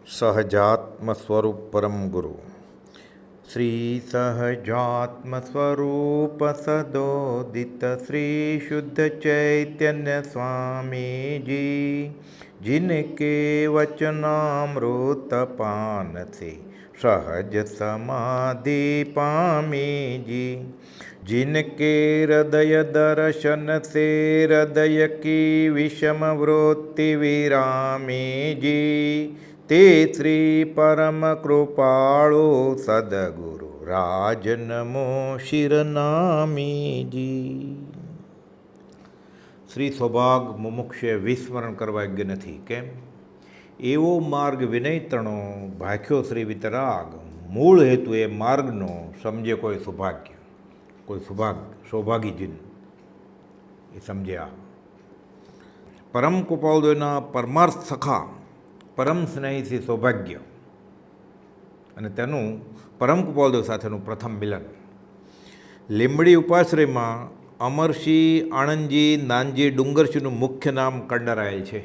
सहजात्म स्वरूप परम गुरु श्री सहजात्म स्वरूप सदोदित श्री शुद्ध चैतन्य स्वामी जी, जिनके वचनामृत पान से सहज समाधि पामी जी, जिनके हृदय दर्शन से हृदय की विषम वृत्ति विरामी जी, ते श्री परम कृपाळु सद्गुरु राज नमो शिरनामी जी। શ્રી સૌભાગ મુમુક્ષે વિસ્મરણ કરવા યોગ્ય નથી. કેમ? એવો માર્ગ વિનયતણો ભાખ્યો શ્રી વિતરાગ, મૂળ હેતુ એ માર્ગનો સમજે કોઈ સૌભાગ્ય, કોઈ સૌભાગીજીન એ સમજ્યા. પરમ કૃપાળુના પરમાર્થ સખા, પરમ સ્નેહીથી સૌભાગ્ય અને તેનું પરમ કૃપાળદેવ સાથેનું પ્રથમ મિલન. લીંબડી ઉપાશ્રયમાં અમરસિંહ આણંદજી નાનજી ડુંગરસિંહનું મુખ્ય નામ કંડરાયેલ છે.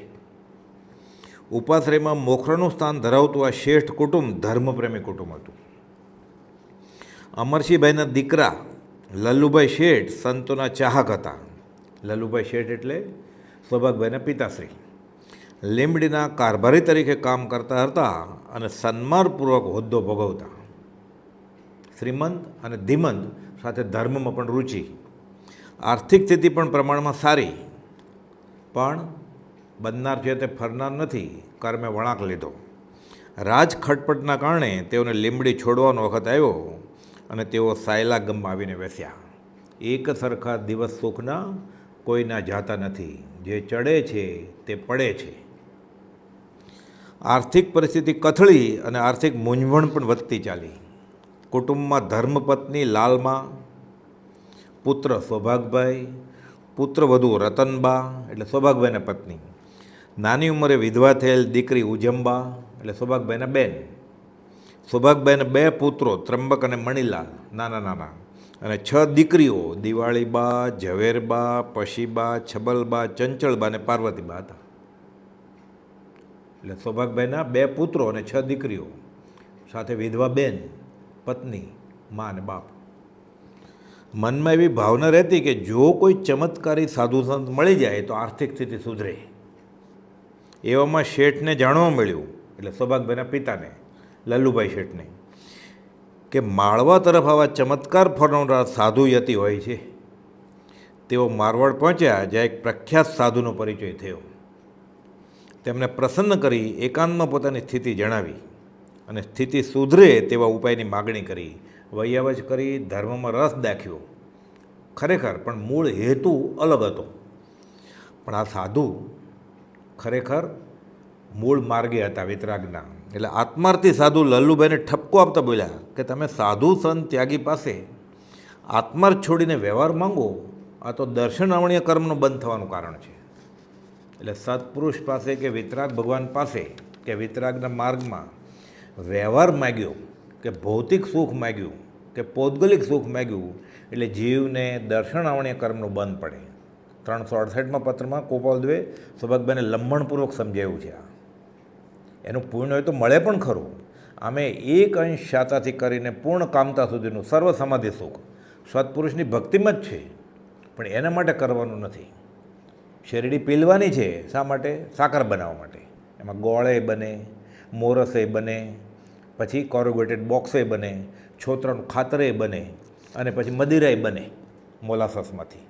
ઉપાશ્રયમાં મોખરાનું સ્થાન ધરાવતું આ શ્રેષ્ઠ કુટુંબ ધર્મપ્રેમી કુટુંબ હતું. અમરસિંહભાઈના દીકરા લલ્લુભાઈ શેઠ સંતોના ચાહક હતા. લલ્લુભાઈ શેઠ એટલે સૌભાગભાઈના પિતાશ્રી. લીંબડીના કારભારી તરીકે કામ કરતા હતા અને સન્માનપૂર્વક હોદ્દો ભોગવતા. શ્રીમંત અને ધીમંત સાથે ધર્મમાં પણ રુચિ. આર્થિક સ્થિતિ પણ પ્રમાણમાં સારી, પણ બનનાર છે તે ફરનાર નથી, કર્મે વળાંક લીધો. રાજ ખટપટના કારણે તેઓને લીંબડી છોડવાનો વખત આવ્યો અને તેઓ સાયલા ગામમાં આવીને બેસ્યા. એક સરખા દિવસ સુખના કોઈના જાતા નથી, જે ચડે છે તે પડે છે. આર્થિક પરિસ્થિતિ કથળી અને આર્થિક મૂંઝવણ પણ વધતી ચાલી. કુટુંબમાં ધર્મપત્ની લાલમા, પુત્ર સૌભાગભાઈ, પુત્રવધુ રતનબા એટલે સૌભાગભાઈના પત્ની, નાની ઉંમરે વિધવા થયેલ દીકરી ઉજંબા એટલે સૌભાગભાઈના બેન, સૌભાગભાઈના 2 પુત્રો ત્રંબક અને મણિલાલ નાના નાના, અને 6 દીકરીઓ દિવાળીબા, ઝવેરબા, પશીબા, છબલબા, ચંચળબા અને પાર્વતીબા હતા. એટલે સૌભાગભાઈના 2 પુત્રો અને 6 દીકરીઓ સાથે વિધવા બેન, પત્ની, મા અને બાપ. મનમાં એવી ભાવના રહેતી કે જો કોઈ ચમત્કારી સાધુ સંત મળી જાય તો આર્થિક સ્થિતિ સુધરે. એવામાં શેઠને જાણવા મળ્યું, એટલે સૌભાગભાઈના પિતાને, લલ્લુભાઈ શેઠને, કે માળવા તરફ આવા ચમત્કાર ફરમાવનાર સાધુ યતિ હોય છે. તેઓ મારવાડ પહોંચ્યા, જ્યાં એક પ્રખ્યાત સાધુનો પરિચય થયો. તેમને પ્રસન્ન કરી એકાંતમાં પોતાની સ્થિતિ જણાવી અને સ્થિતિ સુધરે તેવા ઉપાયની માગણી કરી. વૈયાવજ કરી, ધર્મમાં રસ દાખ્યો. ખરેખર પણ મૂળ હેતુ અલગ હતો. પણ આ સાધુ ખરેખર મૂળ માર્ગે હતા વિતરાગના. એટલે આત્માર્થી સાધુ લલ્લુભાઈને ઠપકો આપતા બોલ્યા કે તમે સાધુ સંત ત્યાગી પાસે આત્માર્થ છોડીને વ્યવહાર માંગો, આ તો દર્શનાવણીય કર્મનું બંધ થવાનું કારણ છે. એટલે સત્પુરુષ પાસે કે વિતરાગ ભગવાન પાસે કે વિતરાગના માર્ગમાં વ્યવહાર માગ્યો કે ભૌતિક સુખ માગ્યું કે પૌદ્ગલિક સુખ માગ્યું એટલે જીવને દર્શનાવણીય કર્મનું બંધ પડે. 368માં પત્રમાં ગોપાલદેવે સૌભાગભાઈને લંબણપૂર્વક સમજાવ્યું છે. એનું પુણ્ય હોય તો મળે પણ ખરું. આમે એક અંશ શાતાથી કરીને પૂર્ણ કામતા સુધીનું સર્વ સમાધિ સુખ સત્પુરુષની ભક્તિમાં જ છે, પણ એના માટે કરવાનું નથી. શેરડી પીલવાની છે, શા માટે? સાકર બનાવવા માટે. એમાં ગોળે બને, મોરસે બને, પછી કોર્રુગેટેડ બોક્સે બને, છોતરાનું ખાતરે બને અને પછી મદિરાય બને મોલાસસમાંથી.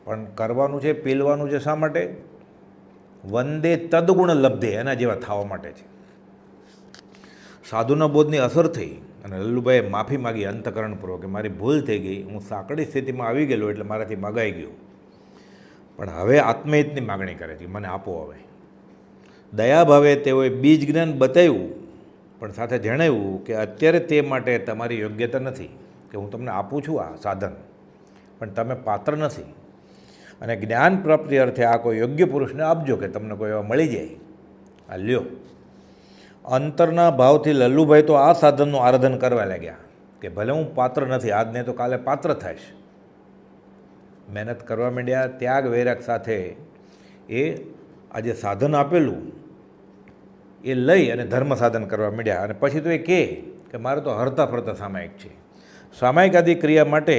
પણ કરવાનું છે, પીલવાનું છે, શા માટે? વંદે તદગુણ લબ્ધે, એના જેવા થવા માટે છે. સાધુના બોધની અસર થઈ અને લલ્લુભાઈએ માફી માગી અંતઃકરણપૂર્વક કે મારી ભૂલ થઈ ગઈ, હું સાંકડી સ્થિતિમાં આવી ગયેલો એટલે મારાથી મગાઈ ગયું. પણ હવે આત્મહિતની માગણી કરે છે, મને આપો. હવે દયાભાવે તેઓએ બીજ જ્ઞાન બતાવ્યું, પણ સાથે જણાવ્યું કે અત્યારે તે માટે તમારી યોગ્યતા નથી કે હું તમને આપું છું આ સાધન, પણ તમે પાત્ર નથી. અને જ્ઞાન પ્રાપ્તિ અર્થે આ કોઈ યોગ્ય પુરુષને આપજો કે તમને કોઈ એવા મળી જાય. આ લ્યો. અંતરના ભાવથી લલ્લુભાઈ તો આ સાધનનું આરાધન કરવા લાગ્યા કે ભલે હું પાત્ર નથી, આજ નહીં તો કાલે પાત્ર થઈશ. મહેનત કરવા માંડ્યા. ત્યાગ વૈરાગ સાથે એ આ જે સાધન આપેલું એ લઈ અને ધર્મ સાધન કરવા માંડ્યા. અને પછી તો એ કહે કે મારે તો હરતા ફરતા સામાયિક છે. સામાયિક આદિ ક્રિયા માટે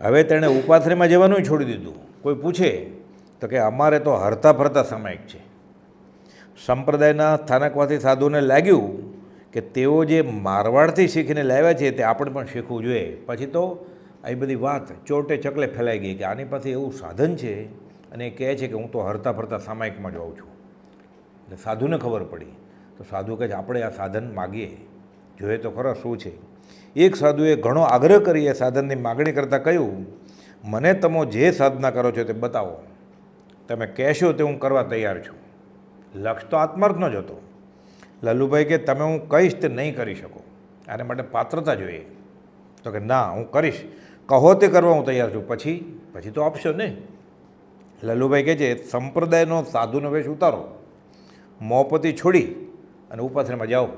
હવે તેણે ઉપાશ્રયમાં જવાનું છોડી દીધું. કોઈ પૂછે તો કે અમારે તો હરતા ફરતા સામાયિક છે. સંપ્રદાયના સ્થાનકવાસી સાધુને લાગ્યું કે તેઓ જે મારવાડથી શીખીને લાવ્યા છે તે આપણે પણ શીખવું જોઈએ. પછી તો આ બધી વાત ચોટે ચકલે ફેલાઈ ગઈ કે આની પાસે એવું સાધન છે અને એ કહે છે કે હું તો હરતા ફરતા સામાયિકમાં જાઉં છું. એટલે સાધુને ખબર પડી. તો સાધુ કહે છે આપણે આ સાધન માગીએ, જોઈએ તો ખરો શું છે. એક સાધુએ ઘણો આગ્રહ કરી એ સાધનની માગણી કરતાં કહ્યું, મને તમે જે સાધના કરો છો તે બતાવો, તમે કહેશો તે હું કરવા તૈયાર છું. લક્ષ તો આત્માર્થનો જ હતો. લલ્લુભાઈ કે તમે હું કહીશ તે નહીં કરી શકો, આને માટે પાત્રતા જોઈએ. તો કે ના હું કરીશ, કહો તે કરવા હું તૈયાર છું. પછી તો આપશો ને. લલ્લુભાઈ કહે છે સંપ્રદાયનો સાધુનો વેશ ઉતારો, મોપતી છોડી અને ઉપાશ્રયમાં જાઓ.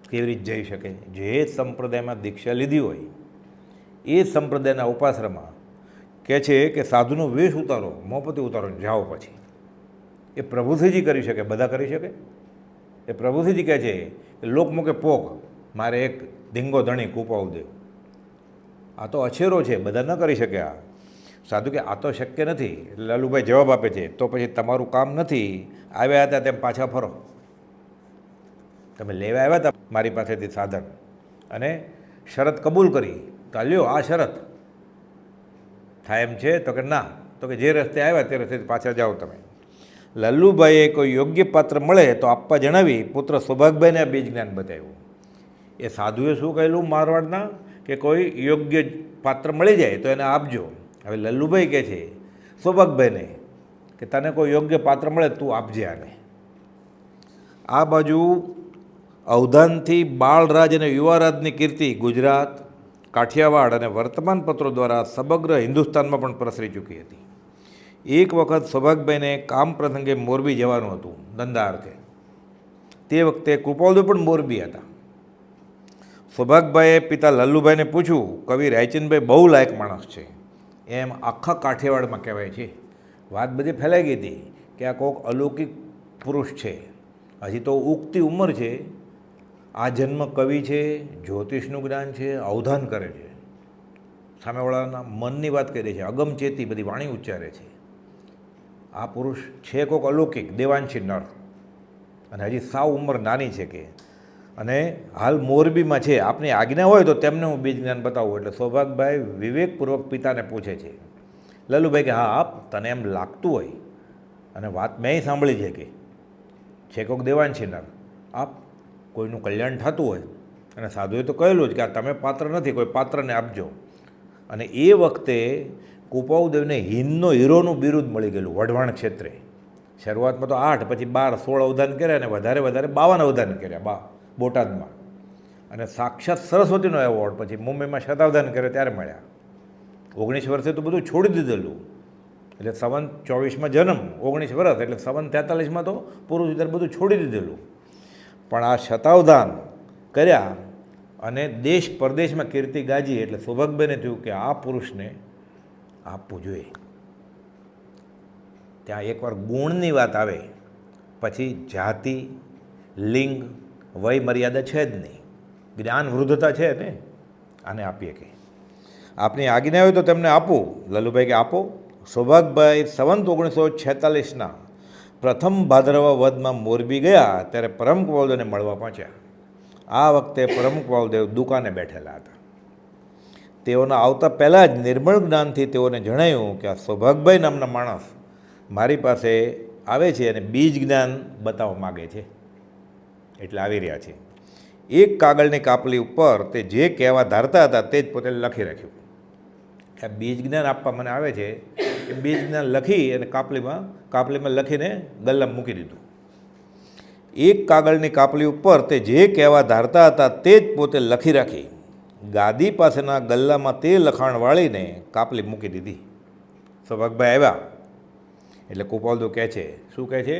કેવી રીતે જઈ શકે? જે સંપ્રદાયમાં દીક્ષા લીધી હોય એ સંપ્રદાયના ઉપાશ્રયમાં કહે છે કે સાધુનો વેશ ઉતારો, મોપતી ઉતારો, જાઓ. પછી એ પ્રભુશ્રીજી કરી શકે, બધા કરી શકે? એ પ્રભુશ્રીજી કહે છે કે લોકમુખે પોક, મારે એક ધીંગો ધણી કૂપાવું દે. આ તો અછેરો છે, બધા ન કરી શકે. આ સાધુ કે આ તો શક્ય નથી. લાલુભાઈ જવાબ આપે છે તો પછી તમારું કામ નથી. આવ્યા હતા તેમ પાછા ફરો. તમે લેવા આવ્યા હતા મારી પાસેથી સાધન અને શરત કબૂલ કરી, તો લ્યો આ શરત થાય એમ છે? તો કે ના. તો કે જે રસ્તે આવ્યા તે રસ્તે પાછા જાઓ તમે. લલ્લુભાઈએ કોઈ યોગ્ય પાત્ર મળે તો આપવા જણાવી પુત્ર સૌભાગભાઈને આ બીજ જ્ઞાન બતાવ્યું. એ સાધુએ શું કહેલું મારવાડના કે કોઈ યોગ્ય પાત્ર મળી જાય તો એને આપજો. હવે લલ્લુભાઈ કહે છે સૌભાગભાઈને કે તને કોઈ યોગ્ય પાત્ર મળે તું આપજે આને. આ બાજુ અવધાનથી બાળરાજ અને યુવારાજની કીર્તિ ગુજરાત, કાઠિયાવાડ અને વર્તમાનપત્રો દ્વારા સમગ્ર હિન્દુસ્તાનમાં પણ પ્રસરી ચૂકી હતી. એક વખત સૌભાગભાઈને કામ પ્રસંગે મોરબી જવાનું હતું ધંધાર્થે. તે વખતે કૃપાલદેવ પણ મોરબી હતા. સૌભાગભાઈએ પિતા લલ્લુભાઈને પૂછ્યું, કવિ રાયચંદભાઈ બહુ લાયક માણસ છે એમ આખા કાઠિયાવાડમાં કહેવાય છે. વાત બધી ફેલાઈ ગઈ હતી કે આ કોઈક અલૌકિક પુરુષ છે, હજી તો ઉગતી ઉંમર છે, આ જન્મ કવિ છે, જ્યોતિષનું જ્ઞાન છે, અવધાન કરે છે, સામેવાળાના મનની વાત કરે છે, અગમચેતી બધી વાણી ઉચ્ચારે છે. આ પુરુષ છે કોઈક અલૌકિક દેવાંશી નર અને હજી સાવ ઉંમર નાની છે કે અને હાલ મોરબીમાં છે, આપની આજ્ઞા હોય તો તેમને હું બીજ જ્ઞાન બતાવું. એટલે સૌભાગભાઈ વિવેકપૂર્વક પિતાને પૂછે છે. લલ્લુભાઈ કે હા આપ, તને એમ લાગતું હોય અને વાત મેં સાંભળી છે કે છે કોઈક દેવાંશી નર, આપ કોઈનું કલ્યાણ થતું હોય અને સાધુએ તો કહેલું જ કે આ તમે પાત્ર નથી, કોઈ પાત્રને આપજો. અને એ વખતે કુપાઉદેવને હિંદનો હીરોનું બિરુદ મળી ગયેલું વઢવાણ ક્ષેત્રે. શરૂઆતમાં તો 8, પછી 12, 16 અવધાન કર્યા અને વધારે 52 અવધાન કર્યા બોટાદમાં. અને સાક્ષાત સરસ્વતીનો એવોર્ડ પછી મુંબઈમાં શતાવધાન કર્યો ત્યારે મળ્યા. 19 વર્ષે તો બધું છોડી દીધેલું. એટલે 24 જન્મ, 19 વર્ષ એટલે 43 તો પૂરું ત્યારે બધું છોડી દીધેલું. પણ આ શતાવધાન કર્યા અને દેશ પરદેશમાં કીર્તિ ગાજી. એટલે સૌભાગભાઈને થયું કે આ પુરુષને આપવું જોઈએ. ત્યાં એકવાર ગુણની વાત આવે પછી જાતિ, લિંગ, વય મર્યાદા છે જ નહીં. જ્ઞાન વૃદ્ધતા છે ને, આને આપીએ કે આપની આજ્ઞા હોય તો તેમને આપું. લલ્લુભાઈ કે આપો. સૌભાગભાઈ 1946ના પ્રથમ ભાદરવા વદમાં મોરબી ગયા ત્યારે પરમ કુપાલદેવને મળવા પહોંચ્યા. આ વખતે પરમ કુપાલદેવ દુકાને બેઠેલા હતા. તેઓના આવતા પહેલાં જ નિર્મળ જ્ઞાનથી તેઓને જણાવ્યું કે આ સૌભાગભાઈ નામના માણસ મારી પાસે આવે છે અને બીજ જ્ઞાન બતાવવા માગે છે, એટલે આવી રહ્યા છે. એક કાગળની કાપલી ઉપર તે જે કહેવા ધારતા હતા તે જ પોતે લખી રાખ્યું. આ બીજ જ્ઞાન આપવા મને આવે છે એ બીજ જ્ઞાન લખી અને કાપલીમાં લખીને ગલ્લામાં મૂકી દીધું. એક કાગળની કાપલી ઉપર તે જે કહેવા ધારતા હતા તે જ પોતે લખી રાખી ગાદી પાસેના ગલ્લામાં તે લખાણ વાળીને કાપલી મૂકી દીધી. સૌભાગભાઈ આવ્યા એટલે કુપાલદેવ કહે છે, શું કહે છે?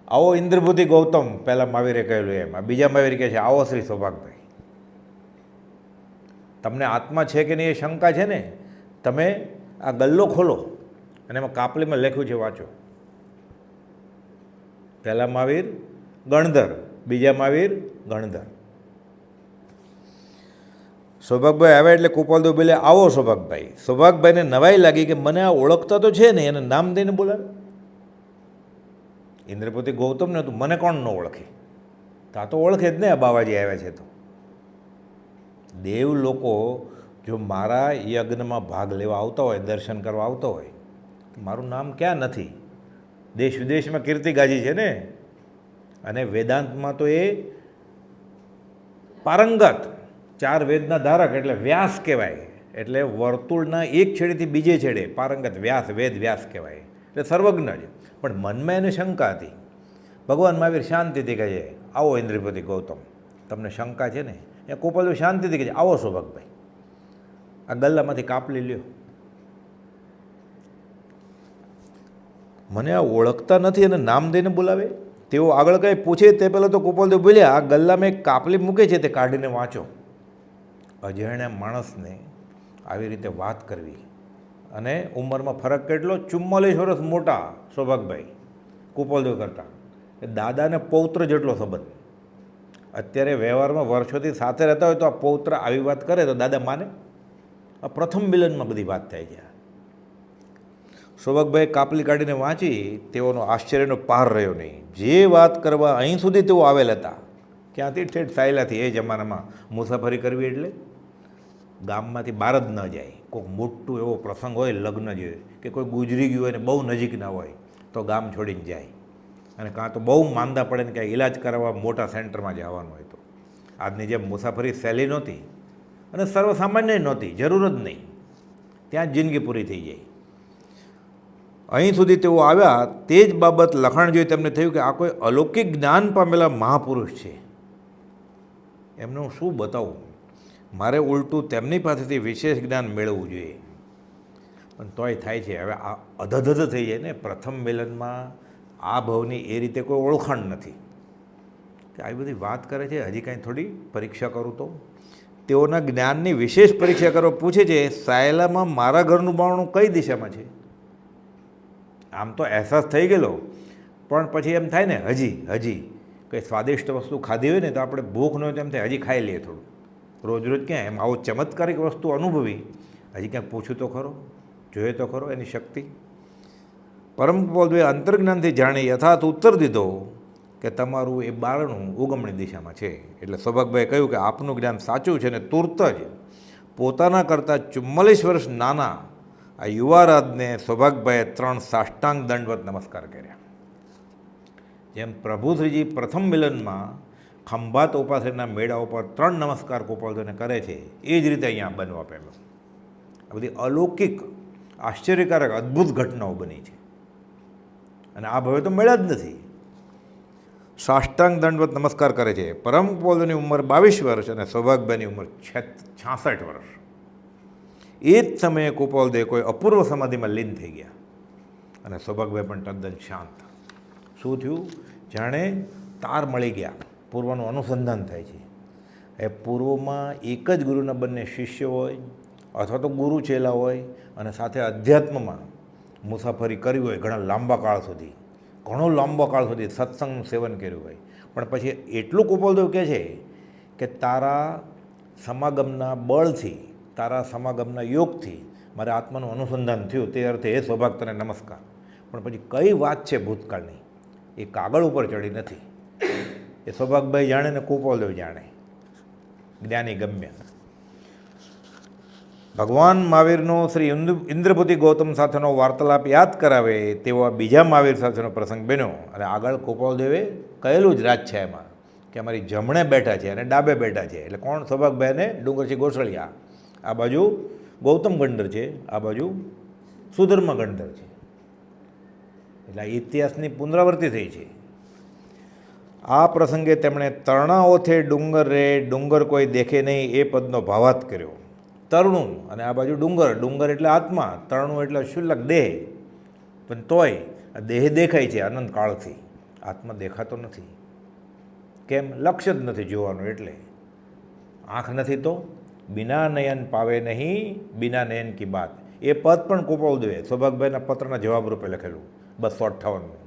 આવો ઇન્દ્રભૂતિ ગૌતમ, પહેલાં મહાવીરે કહેલું એમ. આ બીજા મહાવીર કહે છે આવો શ્રી સૌભાગભાઈ. તમને આત્મા છે કે નહીં એ શંકા છે ને, તમે આ ગલ્લો ખોલો અને એમાં કાપલીમાં લખ્યું છે વાંચો. પહેલા મહાવીર ગણધર, બીજા મહાવીર ગણધર. સૌભાગભાઈ આવ્યા એટલે કુપાલદેવ બોલે, આવો સૌભાગભાઈ. સૌભાગભાઈને નવાઈ લાગી કે મને આ ઓળખતા તો છે ને, એને નામ દઈને બોલાવે. ઇન્દ્રપતિ ગૌતમને હતું, મને કોણ ન ઓળખે? તા તો ઓળખે જ ને, આ બાવાજી આવ્યા છે તો. દેવ લોકો જો મારા યજ્ઞમાં ભાગ લેવા આવતા હોય, દર્શન કરવા આવતા હોય, તો મારું નામ ક્યાં નથી? દેશ વિદેશમાં કીર્તિ ગાજી છે ને. અને વેદાંતમાં તો એ પારંગત, 4 વેદના ધારક એટલે વ્યાસ કહેવાય. એટલે વર્તુળના એક છેડેથી બીજે છેડે પારંગત વ્યાસ, વેદ વ્યાસ કહેવાય. એટલે સર્વજ્ઞ જ. પણ મનમાં એને શંકા હતી. ભગવાન મહાવીર શાંતિથી કહે છે, આવો ઇન્દ્રપતિ ગૌતમ, તમને શંકા છે ને? એ કુપાલદેવ શાંતિથી કહે છે, આવો સૌભાગભાઈ, આ ગલ્લામાંથી કાપલી લ્યો. મને આ ઓળખતા નથી અને નામ દઈને બોલાવે. તેઓ આગળ કંઈ પૂછે તે પહેલાં તો કુપાલદેવ બોલ્યા, આ ગલ્લામાં એક કાપલી મૂકે છે, તે કાઢીને વાંચો. અજાણ્યા માણસને આવી રીતે વાત કરવી. અને ઉંમરમાં ફરક કેટલો? 44 વર્ષ મોટા સૌભાગભાઈ કુપાલદેવ કરતાં. એ દાદાને પૌત્ર જેટલો સંબંધ. અત્યારે વ્યવહારમાં વર્ષોથી સાથે રહેતા હોય તો આ પૌત્ર આવી વાત કરે તો દાદા માને? આ પ્રથમ મિલનમાં બધી વાત થાય છે. સૌભાગભાઈ કાપલી કાઢીને વાંચી, તેઓનો આશ્ચર્યનો પાર રહ્યો નહીં. જે વાત કરવા અહીં સુધી તેઓ આવેલ હતા, ક્યાંથી ઠેઠ સાયલાથી. એ જમાનામાં મુસાફરી કરવી એટલે ગામમાંથી બહાર જ ન જાય. કોઈક મોટું એવો પ્રસંગ હોય, લગ્ન જોઈએ, કે કોઈ ગુજરી ગયું હોય ને બહુ નજીકના હોય તો ગામ છોડીને જાય. અને કાં તો બહુ માંદા પડે ને ક્યાંય ઇલાજ કરાવવા મોટા સેન્ટરમાં જવાનું હોય તો. આજની જેમ મુસાફરી સહેલી નહોતી અને સર્વસામાન્ય નહોતી, જરૂર જ નહીં. ત્યાં જ જિંદગી પૂરી થઈ જાય. અહીં સુધી તેઓ આવ્યા તે જ બાબત લખાણ જોઈ તેમને થયું કે આ કોઈ અલૌકિક જ્ઞાન પામેલા મહાપુરુષ છે. એમને હું શું બતાવું? મારે ઉલટું તેમની પાસેથી વિશેષ જ્ઞાન મેળવવું જોઈએ. પણ તોય થાય છે. હવે આ અધધધ થઈ જાય ને. પ્રથમ મિલનમાં આ ભાવની એ રીતે કોઈ ઓળખાણ નથી. આવી બધી વાત કરે છે, હજી કાંઈ થોડી પરીક્ષા કરું તો? તેઓના જ્ઞાનની વિશેષ પરીક્ષા કરવા પૂછે છે, સાયલામાં મારા ઘરનું બારણું કઈ દિશામાં છે? આમ તો અહેસાસ થઈ ગયેલો, પણ પછી એમ થાય ને, હજી કંઈ સ્વાદિષ્ટ વસ્તુ ખાધી હોય ને તો આપણે ભૂખ ન હોય તો એમ થાય હજી ખાઈ લઈએ થોડું. રોજ ક્યાં એમ આવો ચમત્કારિક વસ્તુ અનુભવી, હજી ક્યાંક પૂછ્યું તો ખરો, જોઈએ તો ખરો એની શક્તિ. પરમ કુપાલદેવે અંતર્જ્ઞાનથી જાણી યથાર્થ ઉત્તર દીધો કે તમારું એ બારણું ઉગમણી દિશામાં છે. એટલે સૌભાગભાઈએ કહ્યું કે આપનું જ્ઞાન સાચું છે. ને તુરત જ પોતાના કરતાં 44 વર્ષ નાના આ યુવારાજને સૌભાગભાઈએ 3 સાષ્ટાંગ દંડવત નમસ્કાર કર્યા. જેમ પ્રભુશ્રીજી પ્રથમ મિલનમાં ખંભાત ઉપાસના મેળા ઉપર 3 નમસ્કાર કુપાલદેવને કરે છે, એ જ રીતે અહીંયા બનવા પામ્યો. આ બધી અલૌકિક, આશ્ચર્યકારક, અદ્ભુત ઘટનાઓ બની છે. અને આ ભવે તો મેળા જ નથી. સાષ્ટાંગ દંડવત નમસ્કાર કરે છે. પરમ કુપાલદેવની ઉંમર 22 વર્ષ અને સૌભાગભાઈની ઉંમર 66 વર્ષ. એ જ સમયે કુપાલદેવ કોઈ અપૂર્વ સમાધિમાં લીન થઈ ગયા અને સૌભાગભાઈ પણ તદ્દન શાંત. શું થયું? જાણે તાર મળી ગયા. પૂર્વનું અનુસંધાન થાય છે. એ પૂર્વમાં એક જ ગુરુના બંને શિષ્ય હોય અથવા તો ગુરુ ચેલા હોય અને સાથે અધ્યાત્મમાં મુસાફરી કરી હોય ઘણો લાંબા કાળ સુધી સત્સંગનું સેવન કર્યું હોય. પણ પછી એટલું કુપાલદેવ કહે છે કે તારા સમાગમના બળથી, તારા સમાગમના યોગથી મારા આત્માનું અનુસંધાન થયું. તે અર્થે એ સૌભાગ તને નમસ્કાર. પણ પછી કઈ વાત છે ભૂતકાળની એ કાગળ ઉપર ચડી નથી. એ સૌભાગભાઈ જાણે ને કુપાલદેવ જાણે. જ્ઞાની ગમ્ય. ભગવાન મહાવીરનો શ્રી ઇન્દ્રપતિ ગૌતમ સાથેનો વાર્તાલાપ યાદ કરાવે તેવો આ બીજા મહાવીર સાથેનો પ્રસંગ બન્યો. અને આગળ કુપાલદેવે કહેલું જ રાજછાયામાં કે અમારી જમણે બેઠા છે અને ડાબે બેઠા છે. એટલે કોણ? સૌભાગભાઈ અને ડુંગરસિંહ ગોસળિયા. આ બાજુ ગૌતમ ગણધર છે, આ બાજુ સુધર્મા ગણધર છે. એટલે આ ઇતિહાસની પુનરાવૃત્તિ થઈ છે. આ પ્રસંગે તેમણે તરણાઓથે ડુંગર રે ડુંગર કોઈ દેખે નહીં એ પદનો ભાવાર્થ કર્યો. તરણું અને આ બાજુ ડુંગર એટલે આત્મા, તરણું એટલે શુલ્લક દેહ. પણ તોય આ દેહ દેખાય છે અનંત કાળથી, આત્મા દેખાતો નથી. કેમ? લક્ષ્ય જ નથી જોવાનું. એટલે આંખ નથી તો બિના નયન પાવે નહીં, બિના નયન કી બાત. એ પદ પણ કુપાલદેવે સૌભાગભાઈના પત્રના જવાબ રૂપે લખેલું 258.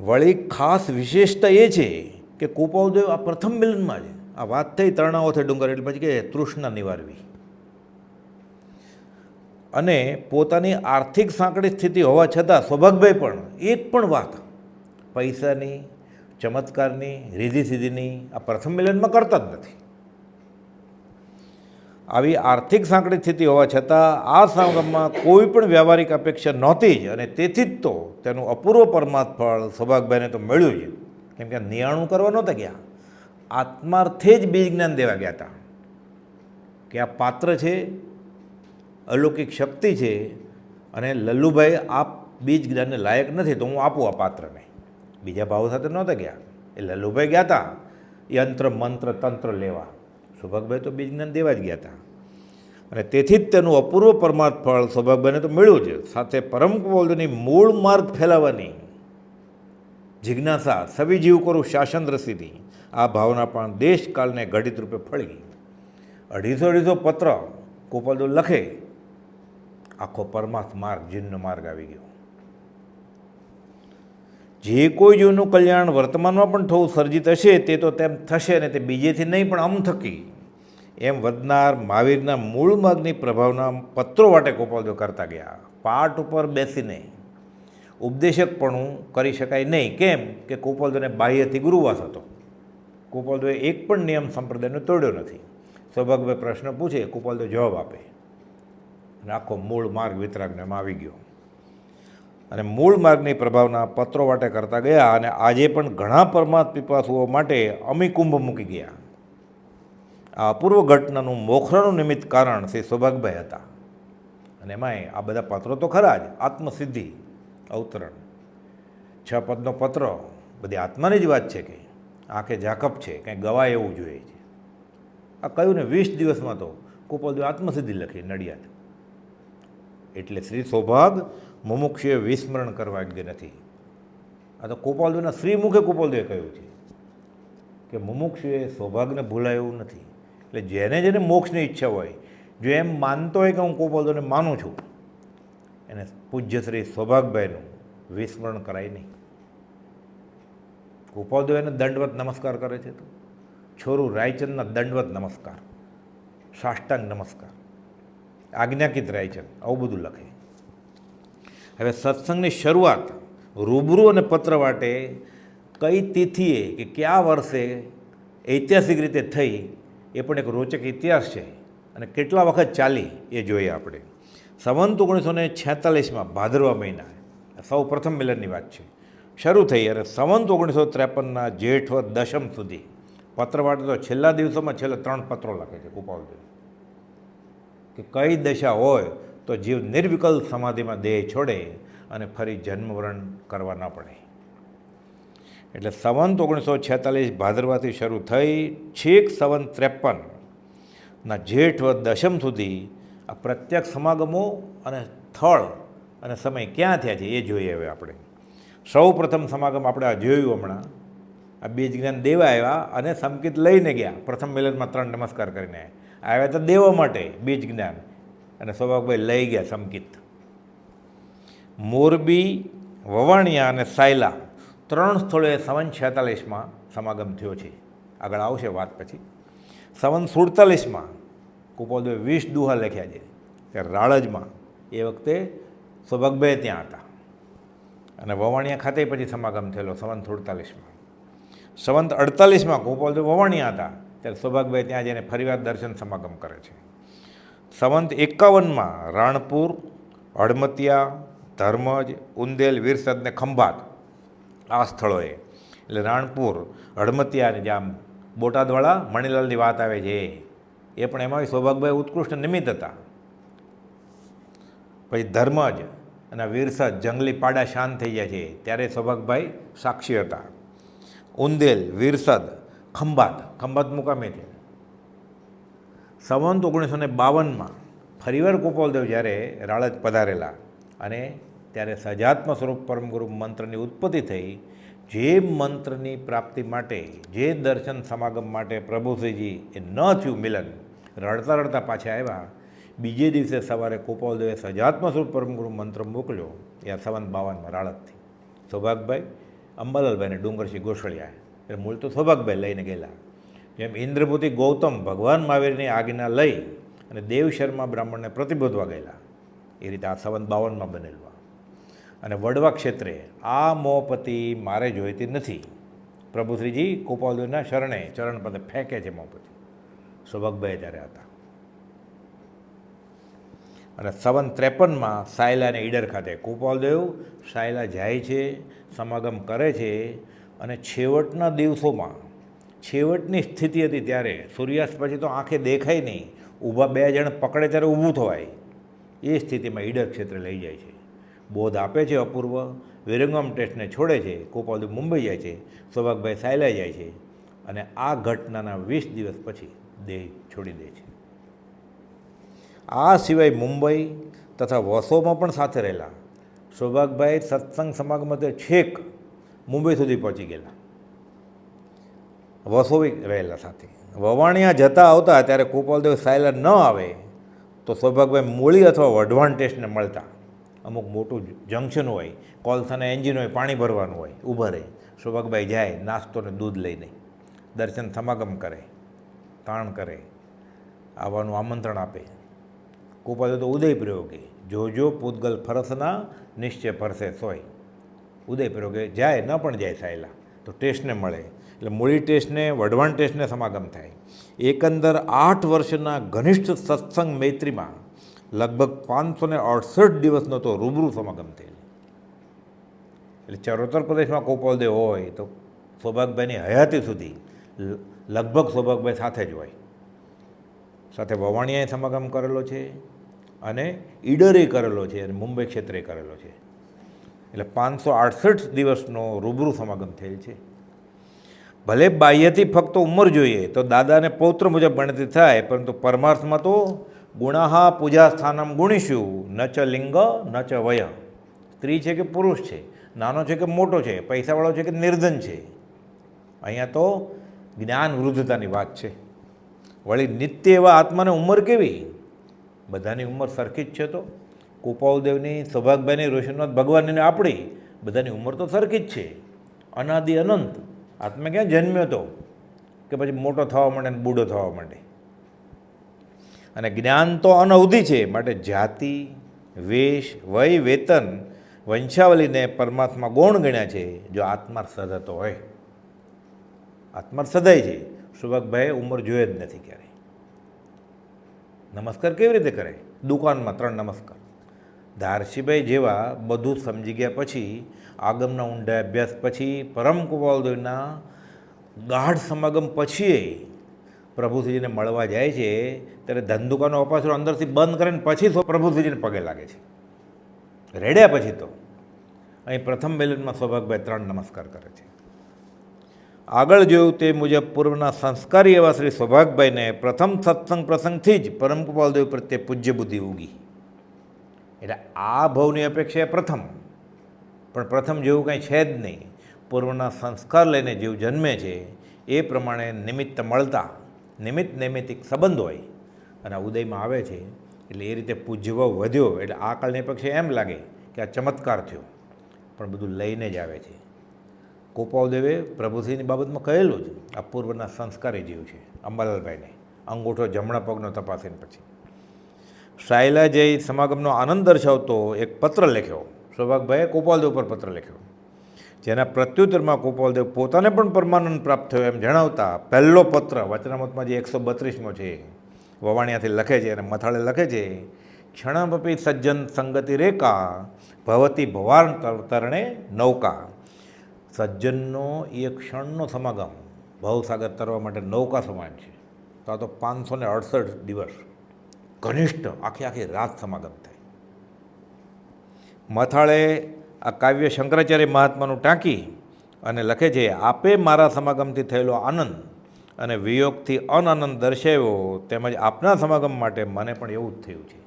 વળી ખાસ વિશેષતા એ છે કે કૃપાળુદેવ આ પ્રથમ મિલનમાં જ આ વાત થઈ તરણાઓથી ડુંગર એટલે પછી કે તૃષ્ણા નિવારવી અને પોતાની આર્થિક સાંકડી સ્થિતિ હોવા છતાં સૌભાગભાઈ પણ એક પણ વાત પૈસાની ચમત્કારની રીધી સીધીની આ પ્રથમ મિલનમાં કરતા જ નથી. આવી આર્થિક સાંકડી સ્થિતિ હોવા છતાં આ સમાગમમાં કોઈ પણ વ્યવહારિક અપેક્ષા નહોતી જ અને તેથી જ તો તેનું અપૂર્વ પરમાર્થ ફળ સૌભાગભાઈને તો મળ્યું જ. કેમ કે નિયાણું કરવા નહોતા ગયા, આત્માર્થે જ બીજ જ્ઞાન દેવા ગયા હતા કે આ પાત્ર છે, અલૌકિક શક્તિ છે અને લલ્લુભાઈ આ બીજ જ્ઞાનને લાયક નથી તો હું આપું આ પાત્રને. બીજા ભાવ સાથે નહોતા ગયા. એ લલ્લુભાઈ ગયા હતા યંત્ર મંત્ર તંત્ર લેવા, સૌભાગભાઈ તો બીજ જ્ઞાન દેવા જ ગયા હતા અને તેથી જ તેનું અપૂર્વ પરમાર્થ ફળ સૌભાગભાઈને તો મળ્યું જ. સાથે પરમ કૃપાળુની મૂળ માર્ગ ફેલાવવાની જિજ્ઞાસા સવી જીવ કરું શાસન રસીથી આ ભાવના પણ દેશકાળને ઘડિત રૂપે ફળી. 250 પત્ર કૃપાળુ લખે, આખો પરમાર્થ માર્ગ જીવનો માર્ગ આવી ગયો. જે કોઈ જીવનું કલ્યાણ વર્તમાનમાં પણ થવું સર્જિત હશે તે તો તેમ થશે ને તે બીજેથી નહીં પણ આમ થકી એમ વધનાર મહાવીરના મૂળ માર્ગની પ્રભાવના પત્રો વાટે કૃપાળુ કરતા ગયા. પાઠ ઉપર બેસીને ઉપદેશકપણું કરી શકાય નહીં. કેમ કે કૃપાળુને બાહ્યથી ગુરુવાસ હતો. કૃપાળુએ એક પણ નિયમ સંપ્રદાયનો તોડ્યો નથી. સૌભાગભાઈ પ્રશ્ન પૂછે, કૃપાળુ જવાબ આપે અને આખો મૂળ માર્ગ વિતરાગને આવી ગયો અને મૂળ માર્ગની પ્રભાવના પત્રો વાટે કરતા ગયા અને આજે પણ ઘણા પરમાર્થ પીપાસુઓ માટે અમીકુંભ મૂકી ગયા. આ અપૂર્વ ઘટનાનું મોખરાનું નિમિત્ત કારણ શ્રી સૌભાગભાઈ હતા અને એમાંય આ બધા પત્રો તો ખરા જ, આત્મસિદ્ધિ અવતરણ 6 પદનો પત્ર બધી આત્માની જ વાત છે કે આંખે ઝાકપ છે, કંઈ ગવાય એવું જોઈએ છે. આ કહ્યું ને 20 દિવસમાં તો કૃપાળુએ આત્મસિદ્ધિ લખી નડિયાદ. એટલે શ્રી સૌભાગ મુમુક્ષુએ વિસ્મરણ કરવા યોગ્ય નથી. આ તો કૃપાળુના શ્રીમુખે કૃપાળુએ કહ્યું છે કે મુમુક્ષુએ સૌભાગને ભૂલાય એવું નથી. એટલે જેને જેને મોક્ષની ઈચ્છા હોય, જો એમ માનતો હોય કે હું કૃપાળુને માનું છું, એને પૂજ્ય શ્રી સૌભાગભાઈનું વિસ્મરણ કરાય નહીં. કૃપાળુ એને દંડવત નમસ્કાર કરે છે તો છોરું રાયચંદના દંડવત નમસ્કાર, સાષ્ટાંગ નમસ્કાર, આજ્ઞાકિત રાયચંદ આવું બધું લખે. હવે સત્સંગની શરૂઆત રૂબરૂ અને પત્ર વાટે કઈ તિથિએ કે કયા વર્ષે ઐતિહાસિક રીતે થઈ એ પણ એક રોચક ઇતિહાસ છે અને કેટલા વખત ચાલી એ જોઈએ આપણે. સંવંત 1946માં ભાદરવા મહિના સૌ પ્રથમ મિલનની વાત છે શરૂ થઈ અને સંવંત 1953ના જેઠ વદ દશમ સુધી પત્ર વાટે તો છેલ્લા દિવસોમાં છેલ્લા 3 પત્રો લખે છે કૃપાળુ કે કઈ દશા હોય તો જીવ નિર્વિકલ્પ સમાધિમાં દેહ છોડે અને ફરી જન્મવરણ કરવા ન પડે. એટલે સંવંત 1946 ભાદરવાથી શરૂ થઈ છેક સંવંત 53ના જેઠ વદ દશમ સુધી આ પ્રત્યક્ષ સમાગમો અને સ્થળ અને સમય ક્યાં થયા છે એ જોઈએ. હવે આપણે સૌ પ્રથમ સમાગમ આપણે આ જોયું હમણાં, આ બીજ જ્ઞાન દેવા આવ્યા અને સંકિત લઈને ગયા. પ્રથમ મિલનમાં 3 નમસ્કાર કરીને આવ્યા તો દેવા માટે બીજ જ્ઞાન અને સૌભાગભાઈ લઈ ગયા સંકિત. મોરબી, વવાણિયા અને સાયલા 3 સ્થળોએ સંવંત 46માં સમાગમ થયો છે. આગળ આવશે વાત પછી. સંવંત 47માં કૃપાળુએ 20 દુહા લખ્યા છે કે રાળજમાં એ વખતે સૌભાગભાઈ ત્યાં હતા અને વવાણિયા ખાતે પછી સમાગમ થયેલો સંવંત 47માં. સંવંત 48માં કૃપાળુ વવાણિયા હતા ત્યારે સૌભાગભાઈ ત્યાં જઈને ફરીવાર દર્શન સમાગમ કરે છે. સંવંત 51માં રાણપુર, હડમતિયા, ધર્મજ, ઉંદેલ, વિરસદ ને ખંભાત આ સ્થળોએ, એટલે રાણપુર, હડમતિયા અને જ્યાં બોટાદવાળા મણીલાલની વાત આવે છે એ પણ એમાં સૌભાગભાઈ ઉત્કૃષ્ટ નિમિત્ત હતા. પછી ધર્મજ અને વિરસદ જંગલી પાડા શાંત થઈ જાય છે ત્યારે સૌભાગભાઈ સાક્ષી હતા. ઉંદેલ, વિરસદ, ખંભાત મુકામે છે. સંવંત 1952માં ફરીવાર કૃપાળુદેવ જ્યારે રાળજ પધારેલા અને ત્યારે સજાત્મ સ્વરૂપ પરમગુરુ મંત્રની ઉત્પત્તિ થઈ. જે મંત્રની પ્રાપ્તિ માટે, જે દર્શન સમાગમ માટે પ્રભુશ્રીજી એ ન થયું મિલન, રડતા રડતા પાછા આવ્યા. બીજે દિવસે સવારે કૃપાળુદેવે સજાત્મ સ્વરૂપ પરમગુરુ મંત્ર મોકલ્યો. એ સંવંત 52માં રાળજથી. સૌભાગભાઈ અંબાલાલભાઈને ડુંગરસિંહ ગોસળિયા, એટલે મૂળ તો સૌભાગભાઈ લઈને ગયેલા. જેમ ઇન્દ્રપુતિ ગૌતમ ભગવાન મહાવીરની આજ્ઞા લઈ અને દેવ શર્મા બ્રાહ્મણને પ્રતિબોધવા ગયેલા, એ રીતે આ 52 બનેલું. અને વડવા ક્ષેત્રે આ મોપતિ મારે જોઈતી નથી, પ્રભુશ્રીજી ગોપાલદેવના શરણે ચરણ પદે ફેંકે છે મોપતિ. સૌભાગભાઈ ત્યારે હતા. અને 53 સાયલા અને ઈડર ખાતે ગોપાલદેવ સાયલા જાય છે, સમાગમ કરે છે. અને છેવટના દિવસોમાં છેવટની સ્થિતિ હતી ત્યારે સૂર્યાસ્ત પછી તો આંખે દેખાય નહીં, ઊભા 2 જણ પકડે ત્યારે ઊભું થવાય, એ સ્થિતિમાં ઈડર ક્ષેત્રે લઈ જાય છે. બોધ આપે છે અપૂર્વ, વિરંગમ ટેસ્ટને છોડે છે. ગોપાલદેવ મુંબઈ જાય છે, સૌભાગભાઈ સાયલા જાય છે. અને આ ઘટનાના 20 દિવસ પછી દેહ છોડી દે છે. આ સિવાય મુંબઈ તથા વસોમાં પણ સાથે રહેલા સૌભાગભાઈ સત્સંગ સમાગમથી છેક મુંબઈ સુધી પહોંચી ગયેલા, વસોવી રહેલા સાથે. વવાણિયા જતા આવતા ત્યારે ગોપાલદેવ સાયલા ન આવે તો સૌભાગભાઈ મૂળી અથવા વઢવાણ ટેસ્ટને મળતા. અમુક મોટું જંકશન હોય, કોલસાના એન્જિન હોય, પાણી ભરવાનું હોય, ઊભા રહે. સૌભાગભાઈ જાય નાસ્તો ને દૂધ લઈને, દર્શન સમાગમ કરે, તાણ કરે, આવવાનું આમંત્રણ આપે. ગોપાલદેવ તો ઉદય પ્રયોગે જોજો પૂતગલ ફરસના નિશ્ચય ફરસે સોય. ઉદય પ્રયોગે જાય ન પણ જાય સાયલા તો ટેસ્ટને મળે. એટલે મૂળી ટેસ્ટને વઢવાણ ટેસ્ટને સમાગમ થાય. એકંદર 8 વર્ષના ઘનિષ્ઠ સત્સંગ મૈત્રીમાં લગભગ 568 દિવસનો તો રૂબરૂ સમાગમ થયેલો. એટલે ચરોતર પ્રદેશમાં ગોપાલદેવ હોય તો સૌભાગભાઈની હયાતી સુધી લગભગ સૌભાગભાઈ સાથે જ હોય. સાથે વવાણિયાએ સમાગમ કરેલો છે અને ઈડરે કરેલો છે અને મુંબઈ ક્ષેત્રે કરેલો છે. એટલે 568 દિવસનો રૂબરૂ સમાગમ થયેલ છે. ભલે બાહ્યથી ફક્ત ઉંમર જોઈએ તો દાદાને પૌત્ર મુજબ ગણતરી થાય, પરંતુ પરમાર્થમાં તો ગુણાહા પૂજા સ્થાનમ ગુણીશુ ન ચ લિંગ ન ચ વય. સ્ત્રી છે કે પુરુષ છે, નાનો છે કે મોટો છે, પૈસાવાળો છે કે નિર્ધન છે, અહીંયા તો જ્ઞાન વૃદ્ધતાની વાત છે. વળી નિત્ય એવા આત્માની ઉંમર કેવી? બધાની ઉંમર સરખી જ છે. તો ગોપાલદેવની, સૌભાગભાઈની, રોશનનાથ ભગવાનની, આપણી બધાની ઉંમર તો સરખી જ છે. અનાદિ અનંત આત્મા ક્યાં જન્મ્યો હતો કે પછી મોટો થવા માંડે ને બૂઢો થવા માંડે? અને જ્ઞાન તો અનવધિ છે. માટે જાતિ, વેશ, વય, વેતન, વંશાવલીને પરમાત્મા ગૌણ ગણ્યા છે. જો આત્મા સદાતો હોય, આત્મા સદાય છે. સૌભાગભાઈએ ઉંમર જોઈએ જ નથી ક્યારેય. નમસ્કાર કેવી રીતે કરે? દુકાનમાં 3 નમસ્કાર. ધારસીભાઈ જેવા બધું સમજી ગયા પછી, આગમના ઊંડા અભ્યાસ પછી, પરમ ગોપાલદેવના ગાઢ સમાગમ પછી પ્રભુશ્રીજીને મળવા જાય છે ત્યારે ધંધુકાનો અપાસરો અંદરથી બંધ કરીને પછી પ્રભુશ્રીજીને પગે લાગે છે. રેડ્યા પછી તો અહીં પ્રથમ મિલનમાં સૌભાગભાઈ 3 નમસ્કાર કરે છે. આગળ જોયું તે મુજબ પૂર્વના સંસ્કારી એવા શ્રી સૌભાગભાઈને પ્રથમ સત્સંગ પ્રસંગથી જ પરમ ગોપાલદેવ પ્રત્યે પૂજ્ય બુદ્ધિ ઉગી. એટલે આ ભવની અપેક્ષા પ્રથમ, પણ પ્રથમ જેવું કંઈ છે જ નહીં. પૂર્વના સંસ્કાર લઈને જીવ જન્મે છે એ પ્રમાણે નિમિત્ત મળતા નિમિત્ત નૈમિતિક સંબંધ હોય અને ઉદયમાં આવે છે. એટલે એ રીતે પૂજ્યભાવ વધ્યો. એટલે આ કાળની અપેક્ષા એમ લાગે કે આ ચમત્કાર થયો, પણ બધું લઈને જ આવે છે. ગોપાલદેવે પ્રભુશ્રીની બાબતમાં કહેલું જ, આ પૂર્વના સંસ્કારી જીવ છે. અંબાલાલભાઈને અંગૂઠો જમણા પગનો તપાસીને પછી સાયલા જઈ સમાગમનો આનંદ દર્શાવતો એક પત્ર લખ્યો. સૌભાગભાઈએ ગોપાલદેવ પર પત્ર લખ્યો, જેના પ્રત્યુત્તરમાં ગોપાલદેવ પોતાને પણ પરમાનંદ પ્રાપ્ત થયો એમ જણાવતા પહેલો પત્ર વચનામૃતમાં જે 132મો છે, વવાણિયાથી લખે છે અને મથાળે લખે છે, ક્ષણમપી સજ્જન સંગતિ રેકા ભવતી ભવાન તરણે નૌકા. સજ્જનનો એ ક્ષણનો સમાગમ ભવસાગર તરવા માટે નૌકા સમાન છે. તો આ તો 568 દિવસ ઘનિષ્ઠ આખી રાત સમાગમ થાય. મથાળે આ કાવ્ય શંકરાચાર્ય મહાત્માનું ટાંકી અને લખે છે, આપે મારા સમાગમથી થયેલો આનંદ અને વિયોગથી અનાનંદ દર્શાવ્યો, તેમજ આપના સમાગમ માટે મને પણ એવું જ થયું છે.